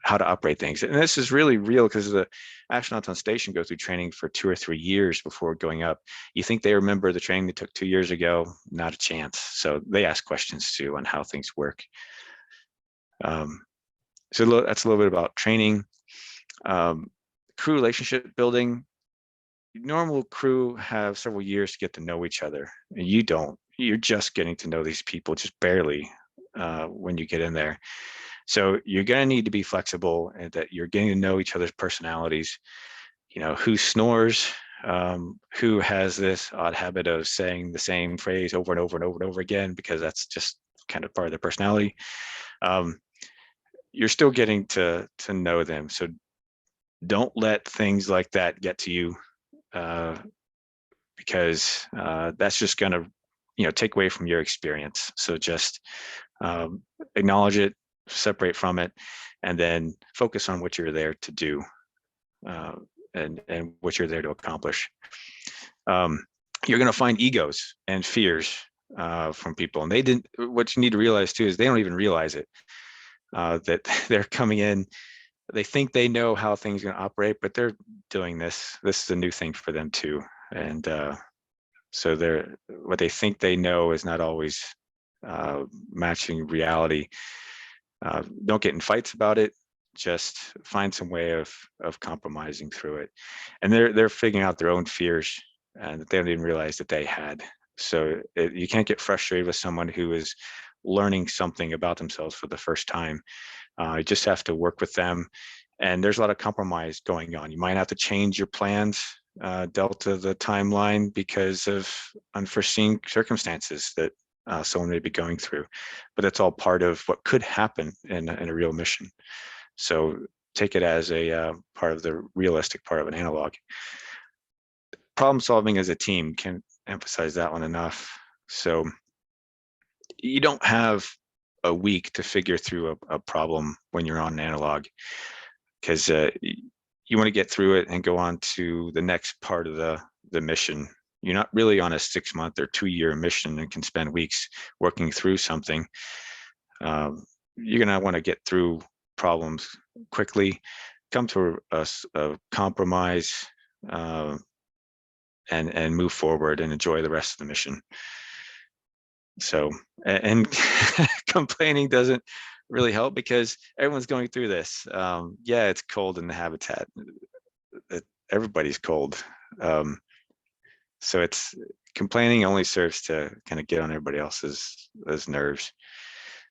how to operate things. And this is really real, because the astronauts on station go through training for 2 or 3 years before going up. You think they remember the training they took 2 years ago? Not a chance. So they ask questions too on how things work. So that's a little bit about training. Crew relationship building. Normal crew have several years to get to know each other. And you don't. You're just getting to know these people just barely when you get in there. So you're going to need to be flexible, and that you're getting to know each other's personalities. Who snores, who has this odd habit of saying the same phrase over and over and over and over again, because that's just kind of part of their personality. You're still getting to know them. So don't let things like that get to you, because that's just going to take away from your experience. So just acknowledge it, separate from it, and then focus on what you're there to do, and what you're there to accomplish. You're going to find egos and fears from people, and what you need to realize too is they don't even realize it, that they're coming in. They think they know how things are going to operate, but they're doing this is a new thing for them too. And so what they think they know is not always matching reality. Don't get in fights about it. Just find some way of compromising through it. And they're figuring out their own fears, and that they don't even realize that they had. So you can't get frustrated with someone who is learning something about themselves for the first time. You just have to work with them. And there's a lot of compromise going on. You might have to change your plans, delta the timeline, because of unforeseen circumstances that someone may be going through. But that's all part of what could happen in a real mission. So take it as a part of the realistic part of an analog. Problem solving as a team, can't emphasize that one enough. So you don't have a week to figure through a problem when you're on an analog, because you want to get through it and go on to the next part of the mission. You're not really on a 6-month or 2-year mission and can spend weeks working through something. You're going to want to get through problems quickly, come to a compromise, and move forward and enjoy the rest of the mission. So, and complaining doesn't really help, because everyone's going through this. Yeah, it's cold in the habitat. Everybody's cold. So it's complaining only serves to kind of get on everybody else's nerves.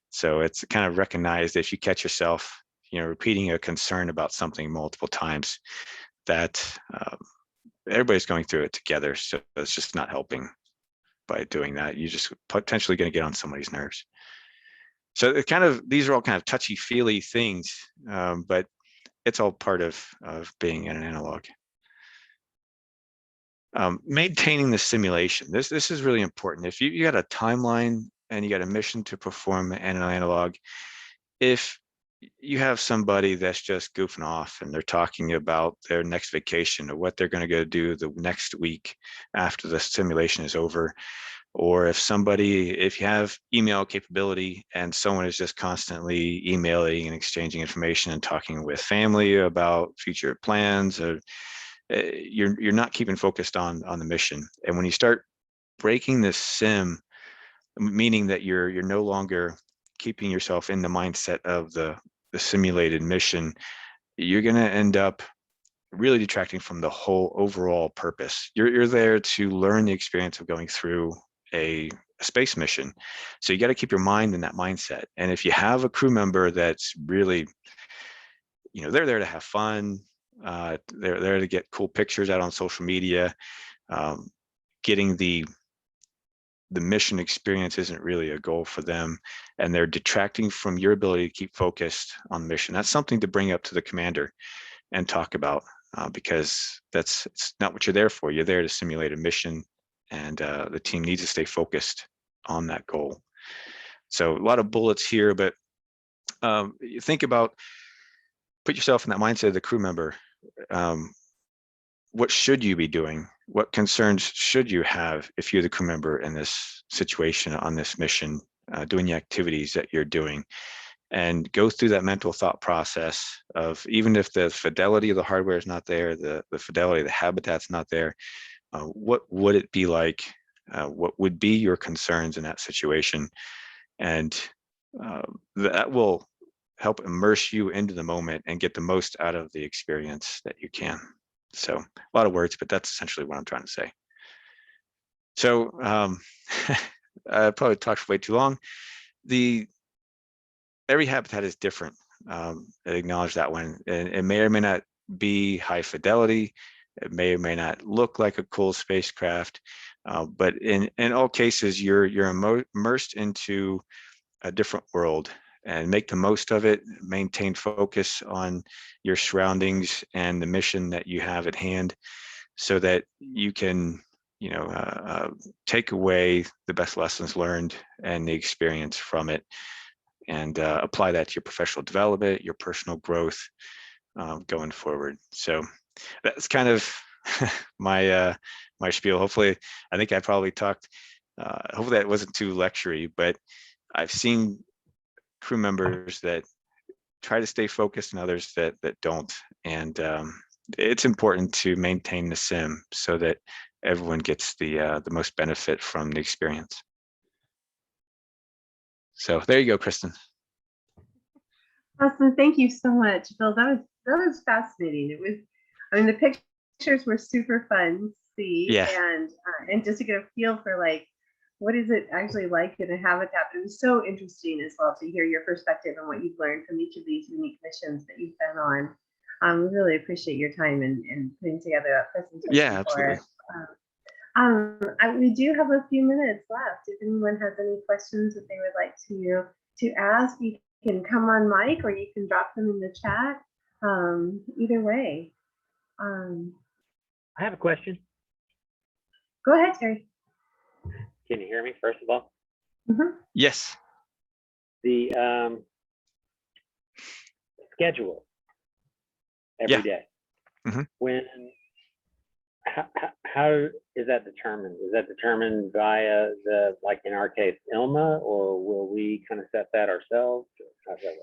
So it's kind of recognized if you catch yourself, repeating a concern about something multiple times, that everybody's going through it together. So it's just not helping by doing that. You're just potentially going to get on somebody's nerves. So it these are all kind of touchy-feely things, but it's all part of being in an analog. Maintaining the simulation. This is really important. If you got a timeline and you got a mission to perform in an analog, if you have somebody that's just goofing off and they're talking about their next vacation or what they're going to go do the next week after the simulation is over, or if you have email capability and someone is just constantly emailing and exchanging information and talking with family about future plans, or you're not keeping focused on the mission. And when you start breaking this sim, meaning that you're no longer keeping yourself in the mindset of the simulated mission, you're going to end up really detracting from the whole overall purpose. You're there to learn the experience of going through a space mission. So you got to keep your mind in that mindset. And if you have a crew member that's really, they're there to have fun, they're there to get cool pictures out on social media, getting the mission experience isn't really a goal for them, and they're detracting from your ability to keep focused on the mission. That's something to bring up to the commander and talk about, because it's not what you're there for. You're there to simulate a mission, and the team needs to stay focused on that goal. So a lot of bullets here, but you think about, put yourself in that mindset of the crew member. What should you be doing? What concerns should you have if you're the crew member in this situation on this mission, doing the activities that you're doing? And go through that mental thought process of, even if the fidelity of the hardware is not there, the fidelity of the habitat's not there, what would it be like? What would be your concerns in that situation? And that will help immerse you into the moment and get the most out of the experience that you can. So a lot of words, but that's essentially what I'm trying to say. So I probably talked way too long. Every habitat is different. I acknowledge that one. And it may or may not be high fidelity. It may or may not look like a cool spacecraft. But in all cases, you're immersed into a different world, and make the most of it. Maintain focus on your surroundings and the mission that you have at hand, so that you can, take away the best lessons learned and the experience from it, and apply that to your professional development, your personal growth, going forward. So that's kind of my spiel. Hopefully, I think I probably talked. Hopefully that wasn't too lectury, but I've seen crew members that try to stay focused and others that don't. And it's important to maintain the sim so that everyone gets the most benefit from the experience. So there you go, Kristen. Awesome. Thank you so much, Bill. That was fascinating. The pictures were super fun to see, Yeah. And just to get a feel for what is it actually like in a habitat. It was so interesting as well to hear your perspective and what you've learned from each of these unique missions that you've been on. We really appreciate your time and putting together that presentation. Yeah, absolutely. We do have a few minutes left. If anyone has any questions that they would like to ask, you can come on mic or you can drop them in the chat. Either way. I have a question. Go ahead, Terry. Can you hear me, first of all? Mm-hmm. Yes. The schedule every day. Mm-hmm. How is that determined? Is that determined via in our case, ILMA, or will we kind of set that ourselves? How does that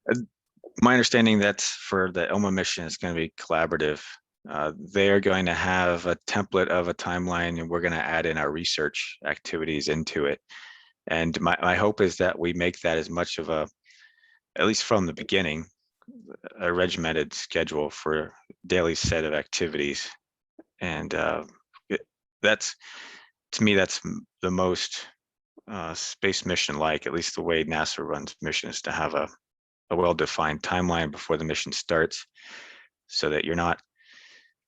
work? My understanding that's for the ILMA mission is going to be collaborative. They are going to have a template of a timeline, and we're going to add in our research activities into it. And my hope is that we make that as much of at least from the beginning, a regimented schedule for daily set of activities. And that's, to me, that's the most space mission like, at least the way NASA runs missions, to have a well-defined timeline before the mission starts, so that you're not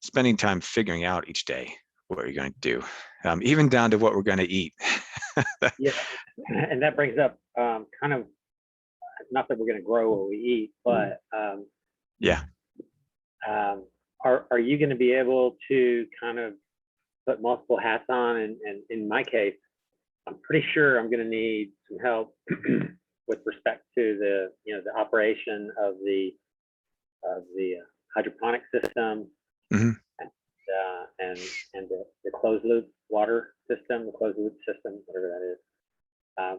spending time figuring out each day what you're going to do, even down to what we're going to eat. Yeah, and that brings up kind of, not that we're going to grow what we eat, but Yeah. Are you going to be able to kind of put multiple hats on? And in my case, I'm pretty sure I'm going to need some help with respect to the, you know, the operation of the hydroponic system, Mhm. and the closed loop water system, the closed loop system, whatever that is,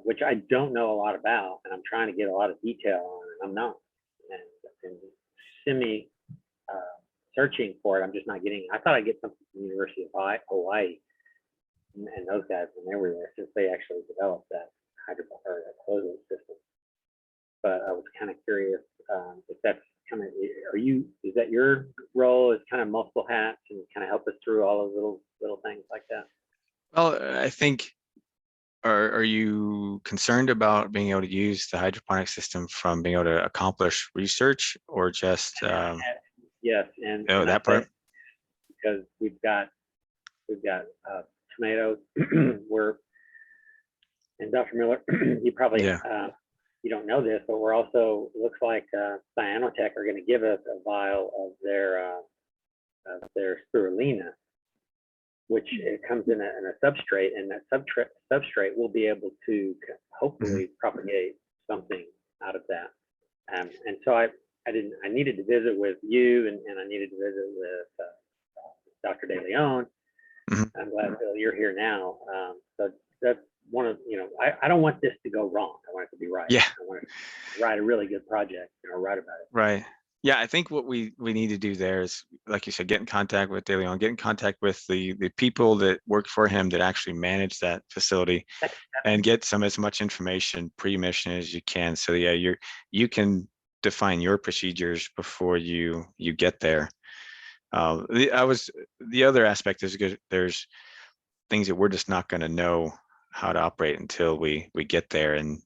which I don't know a lot about, and I'm trying to get a lot of detail on, and I'm not. And semi searching for it, I'm just not getting. I thought I'd get something from the University of Hawaii and those guys when they were there, since they actually developed that that closed loop system. But I was kind of curious if that's kind of, is that your role, is kind of multiple hats and kind of help us through all those little things like that? Well, I think, are you concerned about being able to use the hydroponic system from being able to accomplish research, or just Yes, and that part? because we've got tomatoes. We're, and Dr. Miller, you probably you don't know this, but we're also, looks like Cyanotech are going to give us a vial of their spirulina, which it comes in a substrate, and that substrate will be able to hopefully propagate something out of that. And so I needed to visit with you, and I needed to visit with Dr. De Leon. I'm glad you're here now. So that's one of, you know, I don't want this to go wrong. I want it to be right. Yeah. I want to write a really good project, you know, write about it. Right. Yeah, I think what we need to do there is, like you said, get in contact with De Leon, get in contact with the people that work for him that actually manage that facility, and get as much information pre-mission as you can. So yeah, you can define your procedures before you get there. The other aspect is good. There's things that we're just not going to know how to operate until we get there. And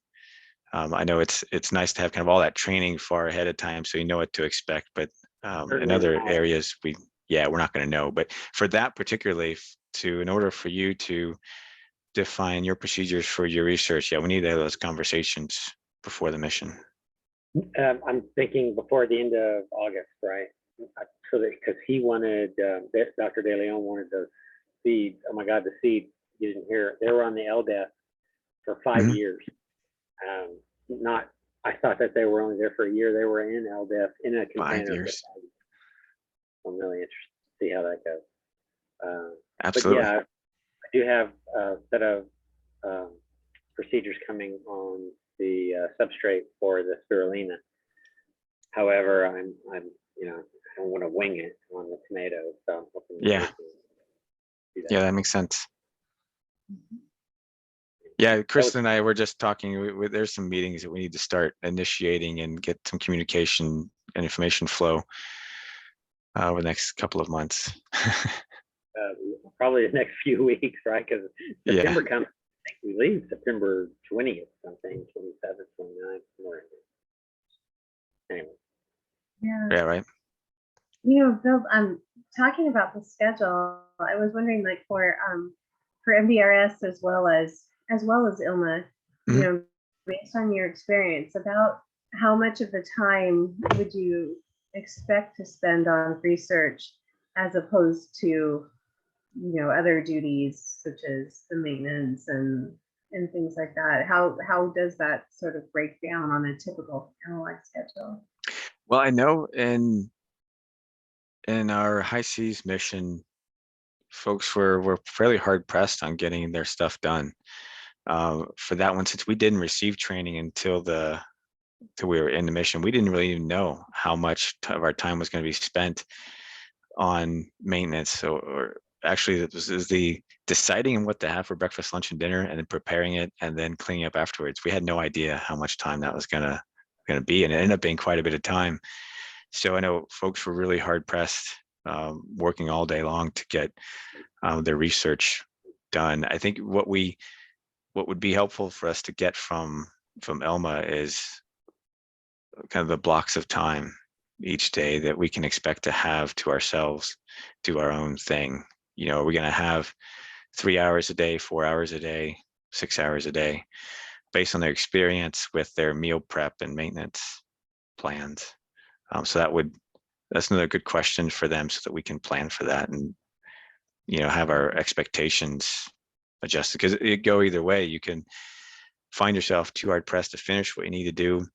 I know it's nice to have kind of all that training far ahead of time, so you know what to expect. But in other areas, we're not going to know. But for that particularly, in order for you to define your procedures for your research, we need to have those conversations before the mission. I'm thinking before the end of August, right? So that, because he wanted, Dr. De Leon wanted those seeds. Oh my God, the seeds, you didn't hear it. They were on the LDEF for 5 years. I thought that they were only there for a year. They were in LDEF in a container. 5 years. I'm really interested to see how that goes. Absolutely. But yeah, I do have a set of procedures coming on the substrate for the spirulina. However, I'm you know, I don't want to wing it on the tomatoes. So I'm hoping yeah, that makes sense. Yeah, Kristen and I were just talking. There's some meetings that we need to start initiating and get some communication and information flow over the next couple of months. Probably the next few weeks, right? Because September comes. I think we leave September 20th, something, 27th, 29th, somewhere. Anyway. Yeah, right. You know, Bill, talking about the schedule, I was wondering, like, for MDRS as well as ILMA, you know, based on your experience, about how much of the time would you expect to spend on research as opposed to, you know, other duties such as the maintenance and things like that? How does that sort of break down on a typical analog schedule? Well, I know in our high seas mission, folks were fairly hard pressed on getting their stuff done. For that one, since we didn't receive training until we were in the mission, we didn't really even know how much of our time was going to be spent on maintenance. So, or actually, it was the deciding on what to have for breakfast, lunch, and dinner, and then preparing it, and then cleaning up afterwards. We had no idea how much time that was gonna be, and it ended up being quite a bit of time. So I know folks were really hard pressed working all day long to get their research done. I think what would be helpful for us to get from Elma is kind of the blocks of time each day that we can expect to have to ourselves, do our own thing. Are we going to have 3 hours a day, 4 hours a day, 6 hours a day, based on their experience with their meal prep and maintenance plans? So that's another good question for them, so that we can plan for that and have our expectations adjusted, because it go either way. You can find yourself too hard pressed to finish what you need to do,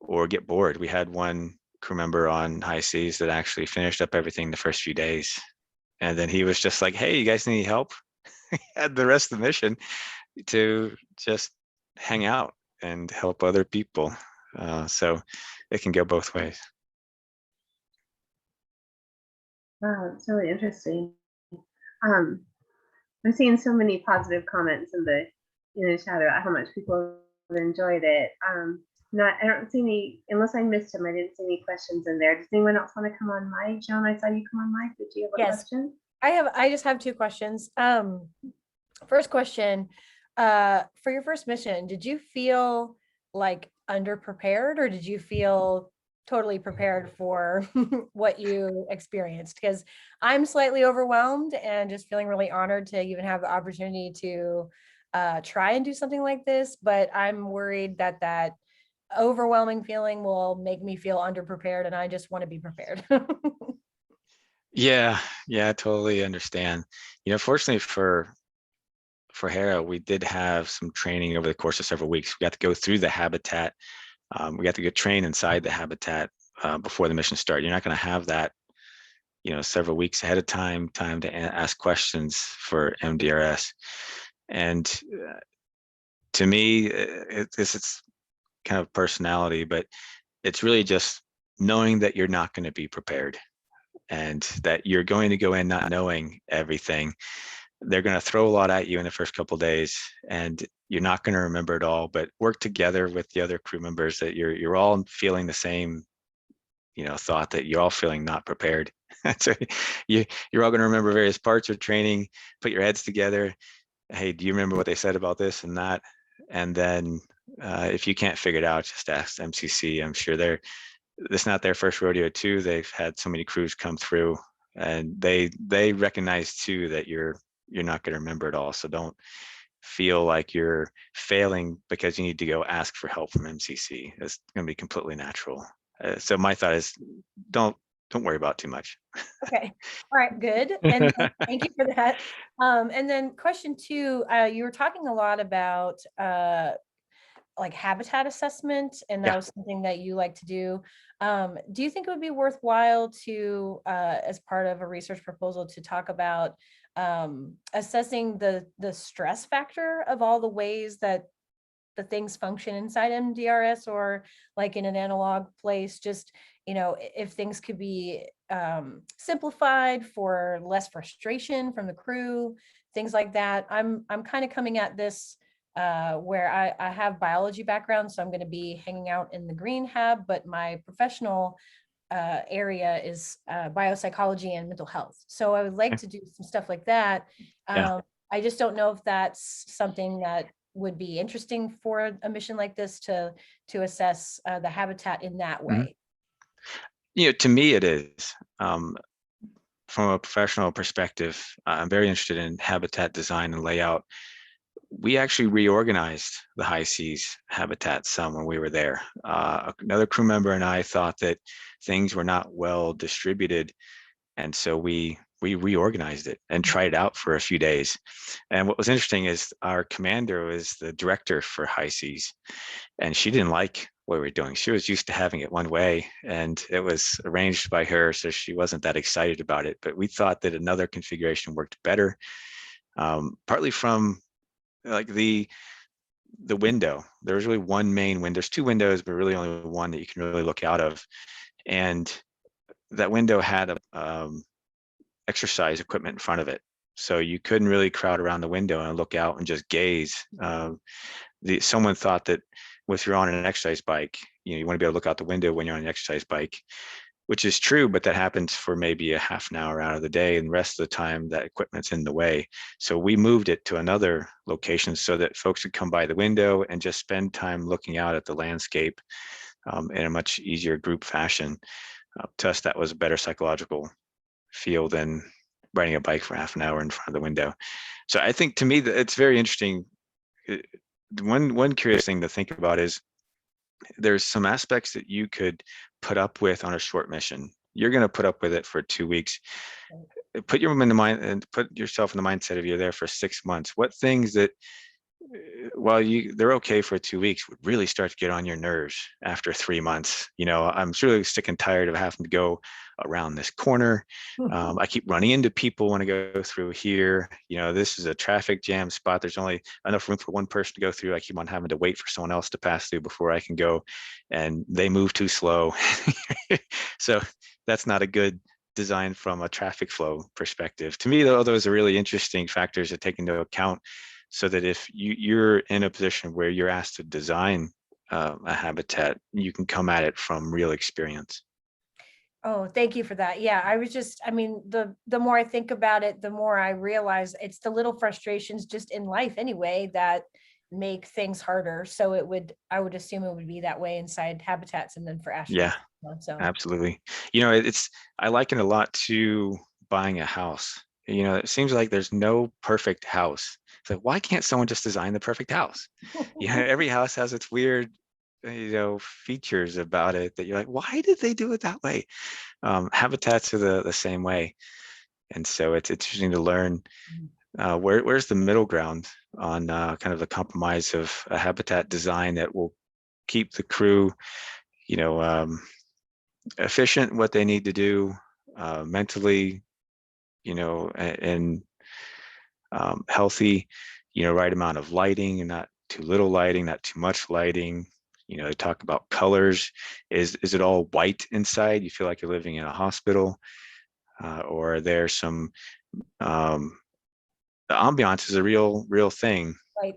or get bored. We had one crew member on high seas that actually finished up everything the first few days, and then he was just like, "Hey, you guys need help?" He had the rest of the mission to just hang out and help other people. So it can go both ways. Wow, it's really interesting. I'm seeing so many positive comments in the chat about how much people have enjoyed it. I don't see any, unless I missed them, I didn't see any questions in there. Does anyone else want to come on mic? Joan, I saw you come on mic. Did you have a question? I just have two questions. First question, for your first mission, did you feel like underprepared, or did you feel totally prepared for what you experienced? Because I'm slightly overwhelmed and just feeling really honored to even have the opportunity to try and do something like this, but I'm worried that that overwhelming feeling will make me feel underprepared, and I just want to be prepared. Yeah, I totally understand. Fortunately for Hera, we did have some training over the course of several weeks. We got to go through the habitat. We got to get trained inside the habitat before the mission started. You're not going to have that, several weeks ahead of time to ask questions for MDRS. And to me, it's kind of personality, but it's really just knowing that you're not going to be prepared, and that you're going to go in not knowing everything. They're going to throw a lot at you in the first couple of days, and you're not going to remember it all, but work together with the other crew members that you're all feeling the same, thought, that you're all feeling not prepared. So you're all going to remember various parts of training, put your heads together. Hey, do you remember what they said about this and that? And then if you can't figure it out, just ask MCC. I'm sure it's not their first rodeo too. They've had so many crews come through, and they recognize too that you're not going to remember it all. So don't feel like you're failing because you need to go ask for help from MCC. It's going to be completely natural. So my thought is, don't worry about too much. Okay. All right, good. And thank you for that. And then question two, you were talking a lot about like habitat assessment, and that was something that you like to do. Do you think it would be worthwhile to, as part of a research proposal, to talk about assessing the stress factor of all the ways that the things function inside MDRS, or like in an analog place, just, if things could be simplified for less frustration from the crew, things like that. I'm kind of coming at this where I have biology background, so I'm going to be hanging out in the green hab, but my professional area is biopsychology and mental health. So I would like to do some stuff like that. I just don't know if that's something that would be interesting for a mission like this, to assess the habitat in that way. To me, it is. From a professional perspective, I'm very interested in habitat design and layout. We actually reorganized the high seas habitat some when we were there. Another crew member and I thought that things were not well distributed, and so we reorganized it and tried it out for a few days. And what was interesting is our commander was the director for high seas, and she didn't like what we were doing. She was used to having it one way, and it was arranged by her, so she wasn't that excited about it. But we thought that another configuration worked better, partly from like the window. There was really one main window. There's two windows, but really only one that you can really look out of. And that window had a exercise equipment in front of it, so you couldn't really crowd around the window and look out and just gaze. Someone thought that if you're on an exercise bike, you want to be able to look out the window when you're on an exercise bike. which is true, but that happens for maybe a half an hour out of the day, and the rest of the time that equipment's in the way. So we moved it to another location so that folks could come by the window and just spend time looking out at the landscape in a much easier group fashion. To us, that was a better psychological feel than riding a bike for half an hour in front of the window. So I think, to me, that it's very interesting. One curious thing to think about is there's some aspects that you could put up with on a short mission. You're going to put up with it for 2 weeks. Put your in the mind and put yourself in the mindset of you're there for 6 months. What things that, while they're okay for 2 weeks, would really start to get on your nerves after 3 months. You know, I'm really sick and tired of having to go around this corner. I keep running into people when I go through here. You know, this is a traffic jam spot. There's only enough room for one person to go through. I keep on having to wait for someone else to pass through before I can go, and they move too slow. So that's not a good design from a traffic flow perspective. To me, though, those are really interesting factors to take into account, so that if you're in a position where you're asked to design a habitat, you can come at it from real experience. Oh, thank you for that. Yeah, I mean, the more I think about it, the more I realize it's the little frustrations just in life anyway that make things harder. So I would assume it would be that way inside habitats and then for astronauts. Yeah, so absolutely. You know, I liken it a lot to buying a house. You know, it seems like there's no perfect house. It's like, why can't someone just design the perfect house? You know, every house has its weird, features about it that you're like, why did they do it that way? Habitats are the same way. And so it's interesting to learn where's the middle ground on kind of the compromise of a habitat design that will keep the crew, efficient, what they need to do mentally, and healthy, right amount of lighting and not too little lighting, not too much lighting. They talk about colors. Is it all white inside? You feel like you're living in a hospital, or are there some? The ambiance is a real thing, right.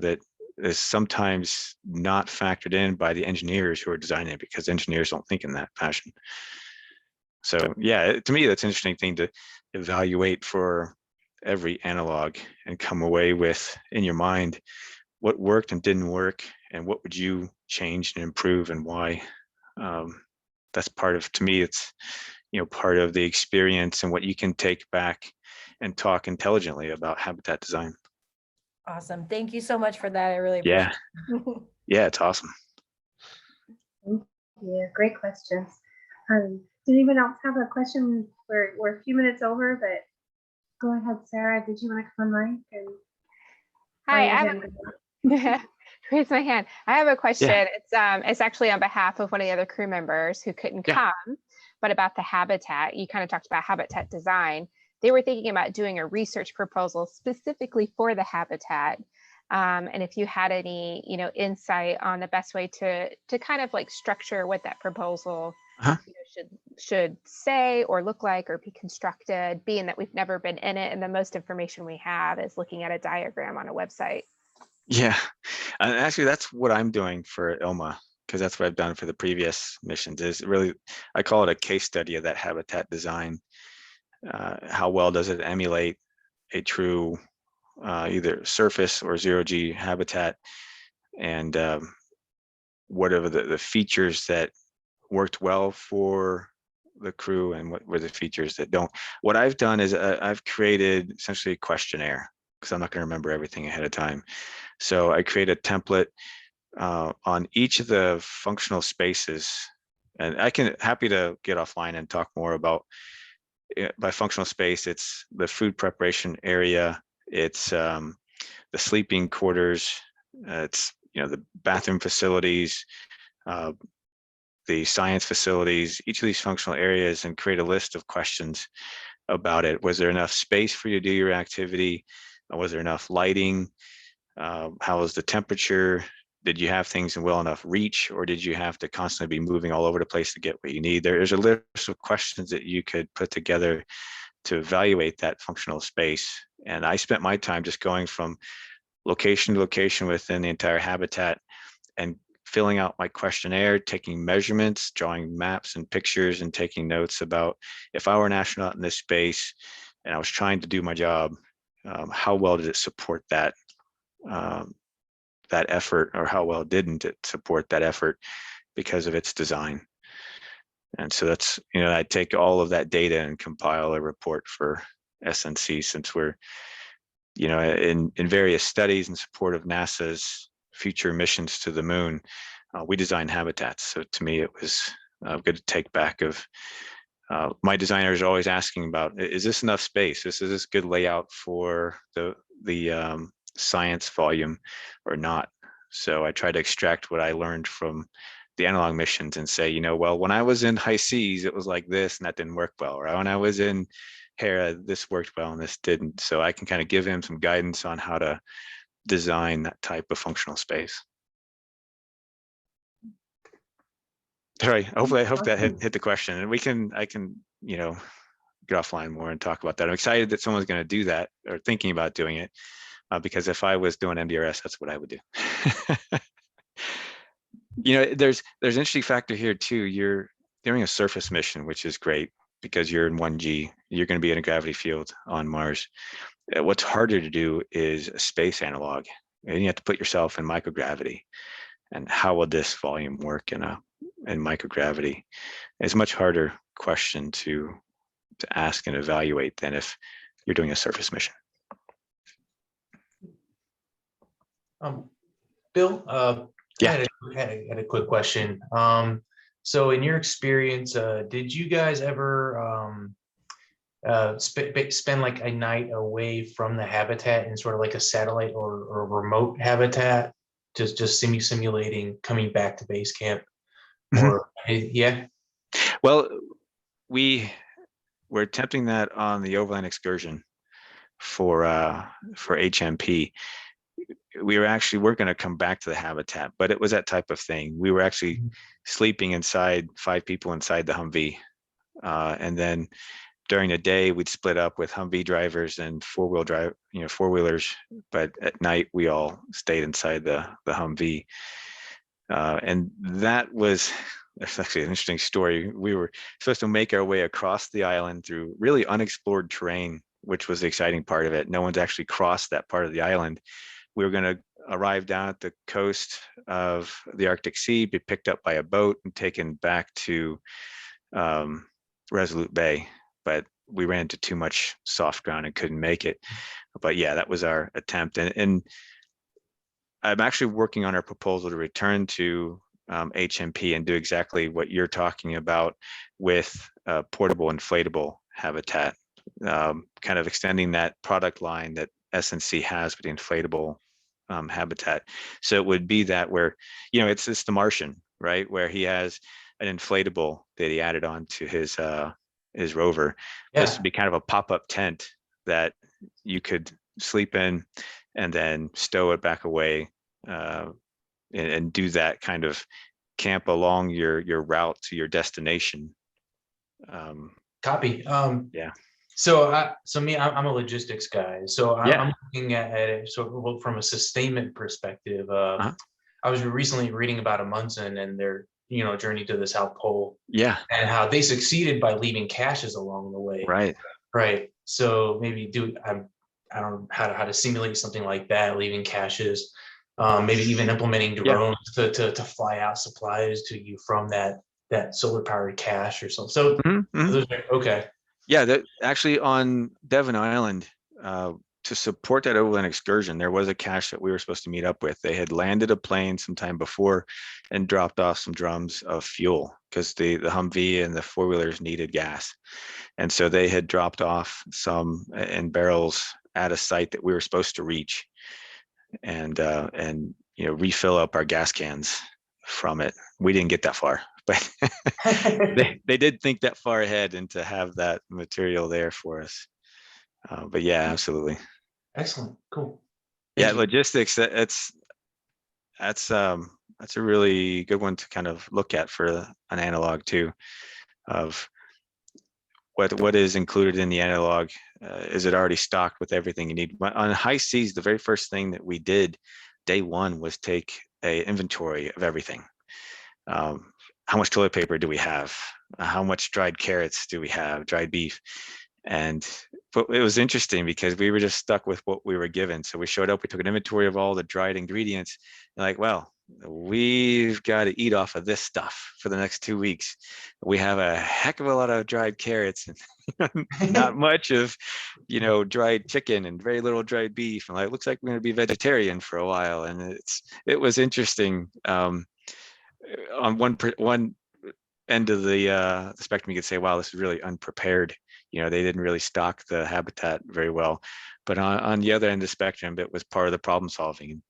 That is sometimes not factored in by the engineers who are designing it, because engineers don't think in that fashion. So yeah, to me, that's an interesting thing to evaluate for every analog and come away with in your mind what worked and didn't work, and what would you change and improve, and why. That's part of, to me, it's part of the experience and what you can take back and talk intelligently about habitat design. Awesome. Thank you so much for that. I really appreciate it. Yeah, it's awesome. Yeah, great questions. Did anyone else have a question? We're a few minutes over, but go ahead, Sarah. Did you want to come on mic? Hi, raise my hand. I have a question. Yeah. It's actually on behalf of one of the other crew members who couldn't come, but about the habitat. You kind of talked about habitat design. They were thinking about doing a research proposal specifically for the habitat. And if you had any, insight on the best way to kind of like structure what that proposal should say or look like or be constructed, being that we've never been in it and the most information we have is looking at a diagram on a website. Yeah, and actually that's what I'm doing for ILMA, because that's what I've done for the previous missions. Is really, I call it a case study of that habitat design. How well does it emulate a true either surface or zero-G habitat, and what are the features that worked well for the crew, and what were the features that don't. What I've done is I've created essentially a questionnaire, because I'm not going to remember everything ahead of time. So I create a template on each of the functional spaces, and happy to get offline and talk more about it. By functional space, it's the food preparation area, it's the sleeping quarters, it's the bathroom facilities, the science facilities, each of these functional areas, and create a list of questions about it. Was there enough space for you to do your activity? Was there enough lighting? How was the temperature? Did you have things in well enough reach, or did you have to constantly be moving all over the place to get what you need? There's a list of questions that you could put together to evaluate that functional space. And I spent my time just going from location to location within the entire habitat and filling out my questionnaire, taking measurements, drawing maps and pictures, and taking notes about if I were an astronaut in this space and I was trying to do my job, how well did it support that that effort, or how well didn't it support that effort because of its design? And so that's, I take all of that data and compile a report for SNC, since we're, in various studies in support of NASA's future missions to the moon, we design habitats. So to me, it was good to take back of my designers are always asking about, is this enough space? Is this good layout for the science volume or not? So I try to extract what I learned from the analog missions and say, well, when I was in high seas, it was like this and that didn't work well. Or when I was in Hera, this worked well and this didn't. So I can kind of give him some guidance on how to design that type of functional space. Sorry, hopefully I hope that hit the question, and I can get offline more and talk about that. I'm excited that someone's going to do that or thinking about doing it, because if I was doing MDRS, that's what I would do. There's an interesting factor here too. You're doing a surface mission, which is great because you're in 1G. You're going to be in a gravity field on Mars. What's harder to do is a space analog, and you have to put yourself in microgravity. And how will this volume work in microgravity? It's a much harder question to ask and evaluate than if you're doing a surface mission. Bill, Yeah. I had a quick question. So in your experience, did you guys ever spend like a night away from the habitat in sort of like a satellite or remote habitat, just simulating coming back to base camp? Or yeah. Well, we were attempting that on the overland excursion for HMP. We're going to come back to the habitat, but it was that type of thing. We were actually sleeping inside, 5 people inside the Humvee, and then during the day we'd split up with Humvee drivers and four-wheelers, but at night we all stayed inside the Humvee. And that's actually an interesting story. We were supposed to make our way across the island through really unexplored terrain, which was the exciting part of it. No one's actually crossed that part of the island. We were going to arrive down at the coast of the Arctic Sea, be picked up by a boat and taken back to Resolute Bay, but we ran into too much soft ground and couldn't make it. But yeah, that was our attempt. And I'm actually working on our proposal to return to HMP and do exactly what you're talking about with portable inflatable habitat, kind of extending that product line that SNC has with the inflatable habitat. So it would be that where, it's the Martian, right? Where he has an inflatable that he added on to his rover. Yeah. This would be kind of a pop-up tent that you could sleep in and then stow it back away, and do that kind of camp along your route to your destination. Copy. Yeah. So I'm a logistics guy. So Yeah. I'm looking at it from a sustainment perspective. I was recently reading about Amundsen and their journey to the South Pole. Yeah. And how they succeeded by leaving caches along the way. Right. So maybe I don't know how to simulate something like that, leaving caches. Maybe even implementing drones to fly out supplies to you from that solar powered cache or something. So okay. Yeah, that actually on Devon Island, to support that overland excursion, there was a cache that we were supposed to meet up with. They had landed a plane sometime before and dropped off some drums of fuel because the Humvee and the four-wheelers needed gas. And so they had dropped off some in barrels at a site that we were supposed to reach and refill up our gas cans from it. We didn't get that far, but they did think that far ahead and to have that material there for us. But yeah, absolutely. Excellent. Cool. Thank you. Logistics, that's a really good one to kind of look at for an analog too, of what is included in the analog. Is it already stocked with everything you need? On high seas, the very first thing that we did day one was take a inventory of everything. How much toilet paper do we have? How much dried carrots do we have? Dried beef? But it was interesting because we were just stuck with what we were given. So we showed up, we took an inventory of all the dried ingredients, and like, well, we've got to eat off of this stuff for the next 2 weeks. We have a heck of a lot of dried carrots and not much of, dried chicken and very little dried beef. And like, it looks like we're going to be vegetarian for a while. And it was interesting. On one end of the spectrum, you could say, wow, this is really unprepared. They didn't really stock the habitat very well. But on the other end of the spectrum, it was part of the problem solving,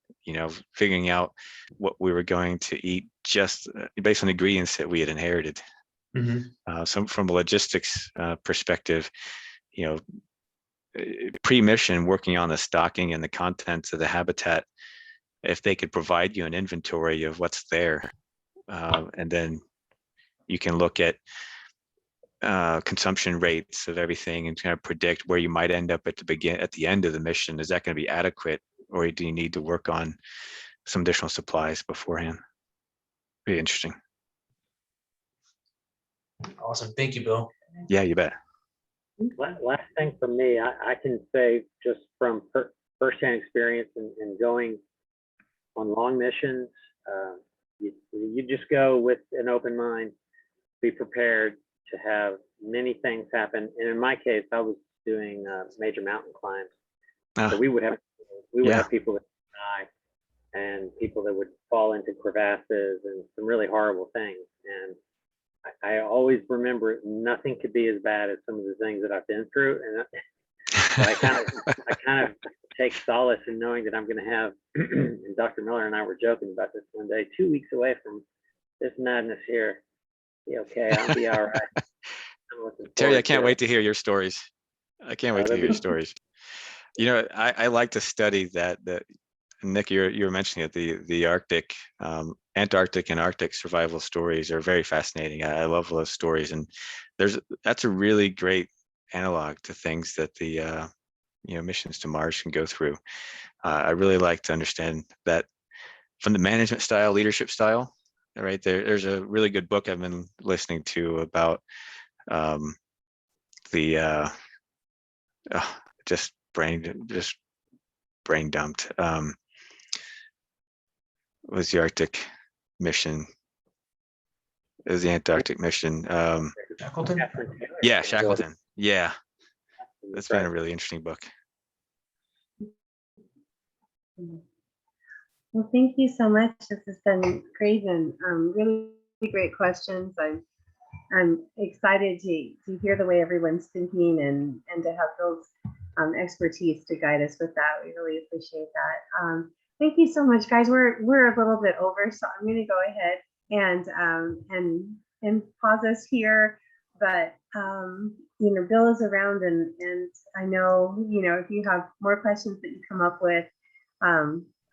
figuring out what we were going to eat just based on ingredients that we had inherited. So from a logistics perspective, pre-mission, working on the stocking and the contents of the habitat, if they could provide you an inventory of what's there, and then you can look at consumption rates of everything and kind of predict where you might end up at the end of the mission. Is that going to be adequate, or do you need to work on some additional supplies beforehand? Pretty interesting. Awesome. Thank you, Bill. Yeah, you bet. Last thing for me, I can say just from firsthand experience and going on long missions, you just go with an open mind, be prepared to have many things happen. And in my case, I was doing major mountain climbs. So we would have people that die and people that would fall into crevasses and some really horrible things. And I always remember nothing could be as bad as some of the things that I've been through. And so I kind of take solace in knowing that I'm going to have, and Dr. Miller and I were joking about this one day, 2 weeks away from this madness here. Be okay, I'll be all right. Terry, I can't wait to hear your stories. I can't wait to hear your stories. I like to study that Nick, you were mentioning it, the Arctic, Antarctic and Arctic survival stories are very fascinating. I love those stories, and that's a really great analog to things that the missions to Mars can go through. I really like to understand that from the management style, leadership style. Right there's a really good book I've been listening to about just brain dumped. Was the Arctic mission? It was the Antarctic mission. Shackleton? Yeah, Shackleton. Yeah, that's been a really interesting book. Well, thank you so much. This has been great and really great questions. I'm excited to hear the way everyone's thinking and to have Bill's expertise to guide us with that. We really appreciate that. Thank you so much, guys. We're a little bit over, so I'm going to go ahead and pause us here. But Bill is around, and I know if you have more questions that you come up with.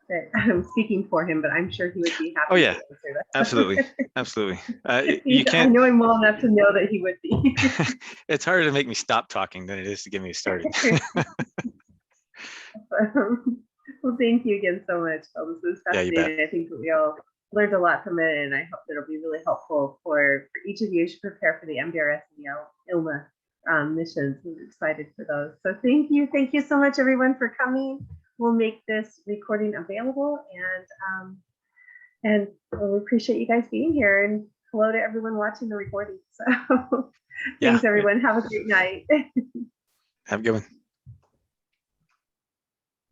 That I'm speaking for him, but I'm sure he would be happy. Oh yeah, to answer that. absolutely. You can't. I know him well enough to know that he would be. It's harder to make me stop talking than it is to get me started. Well, thank you again so much. This was fascinating. I think we all learned a lot from it, and I hope it'll be really helpful for each of you to prepare for the MDRS and the ILMA missions. I'm excited for those. So thank you so much, everyone, for coming. We'll make this recording available, and we appreciate you guys being here, and hello to everyone watching the recording. So thanks, everyone. Have a great night. Have a good one.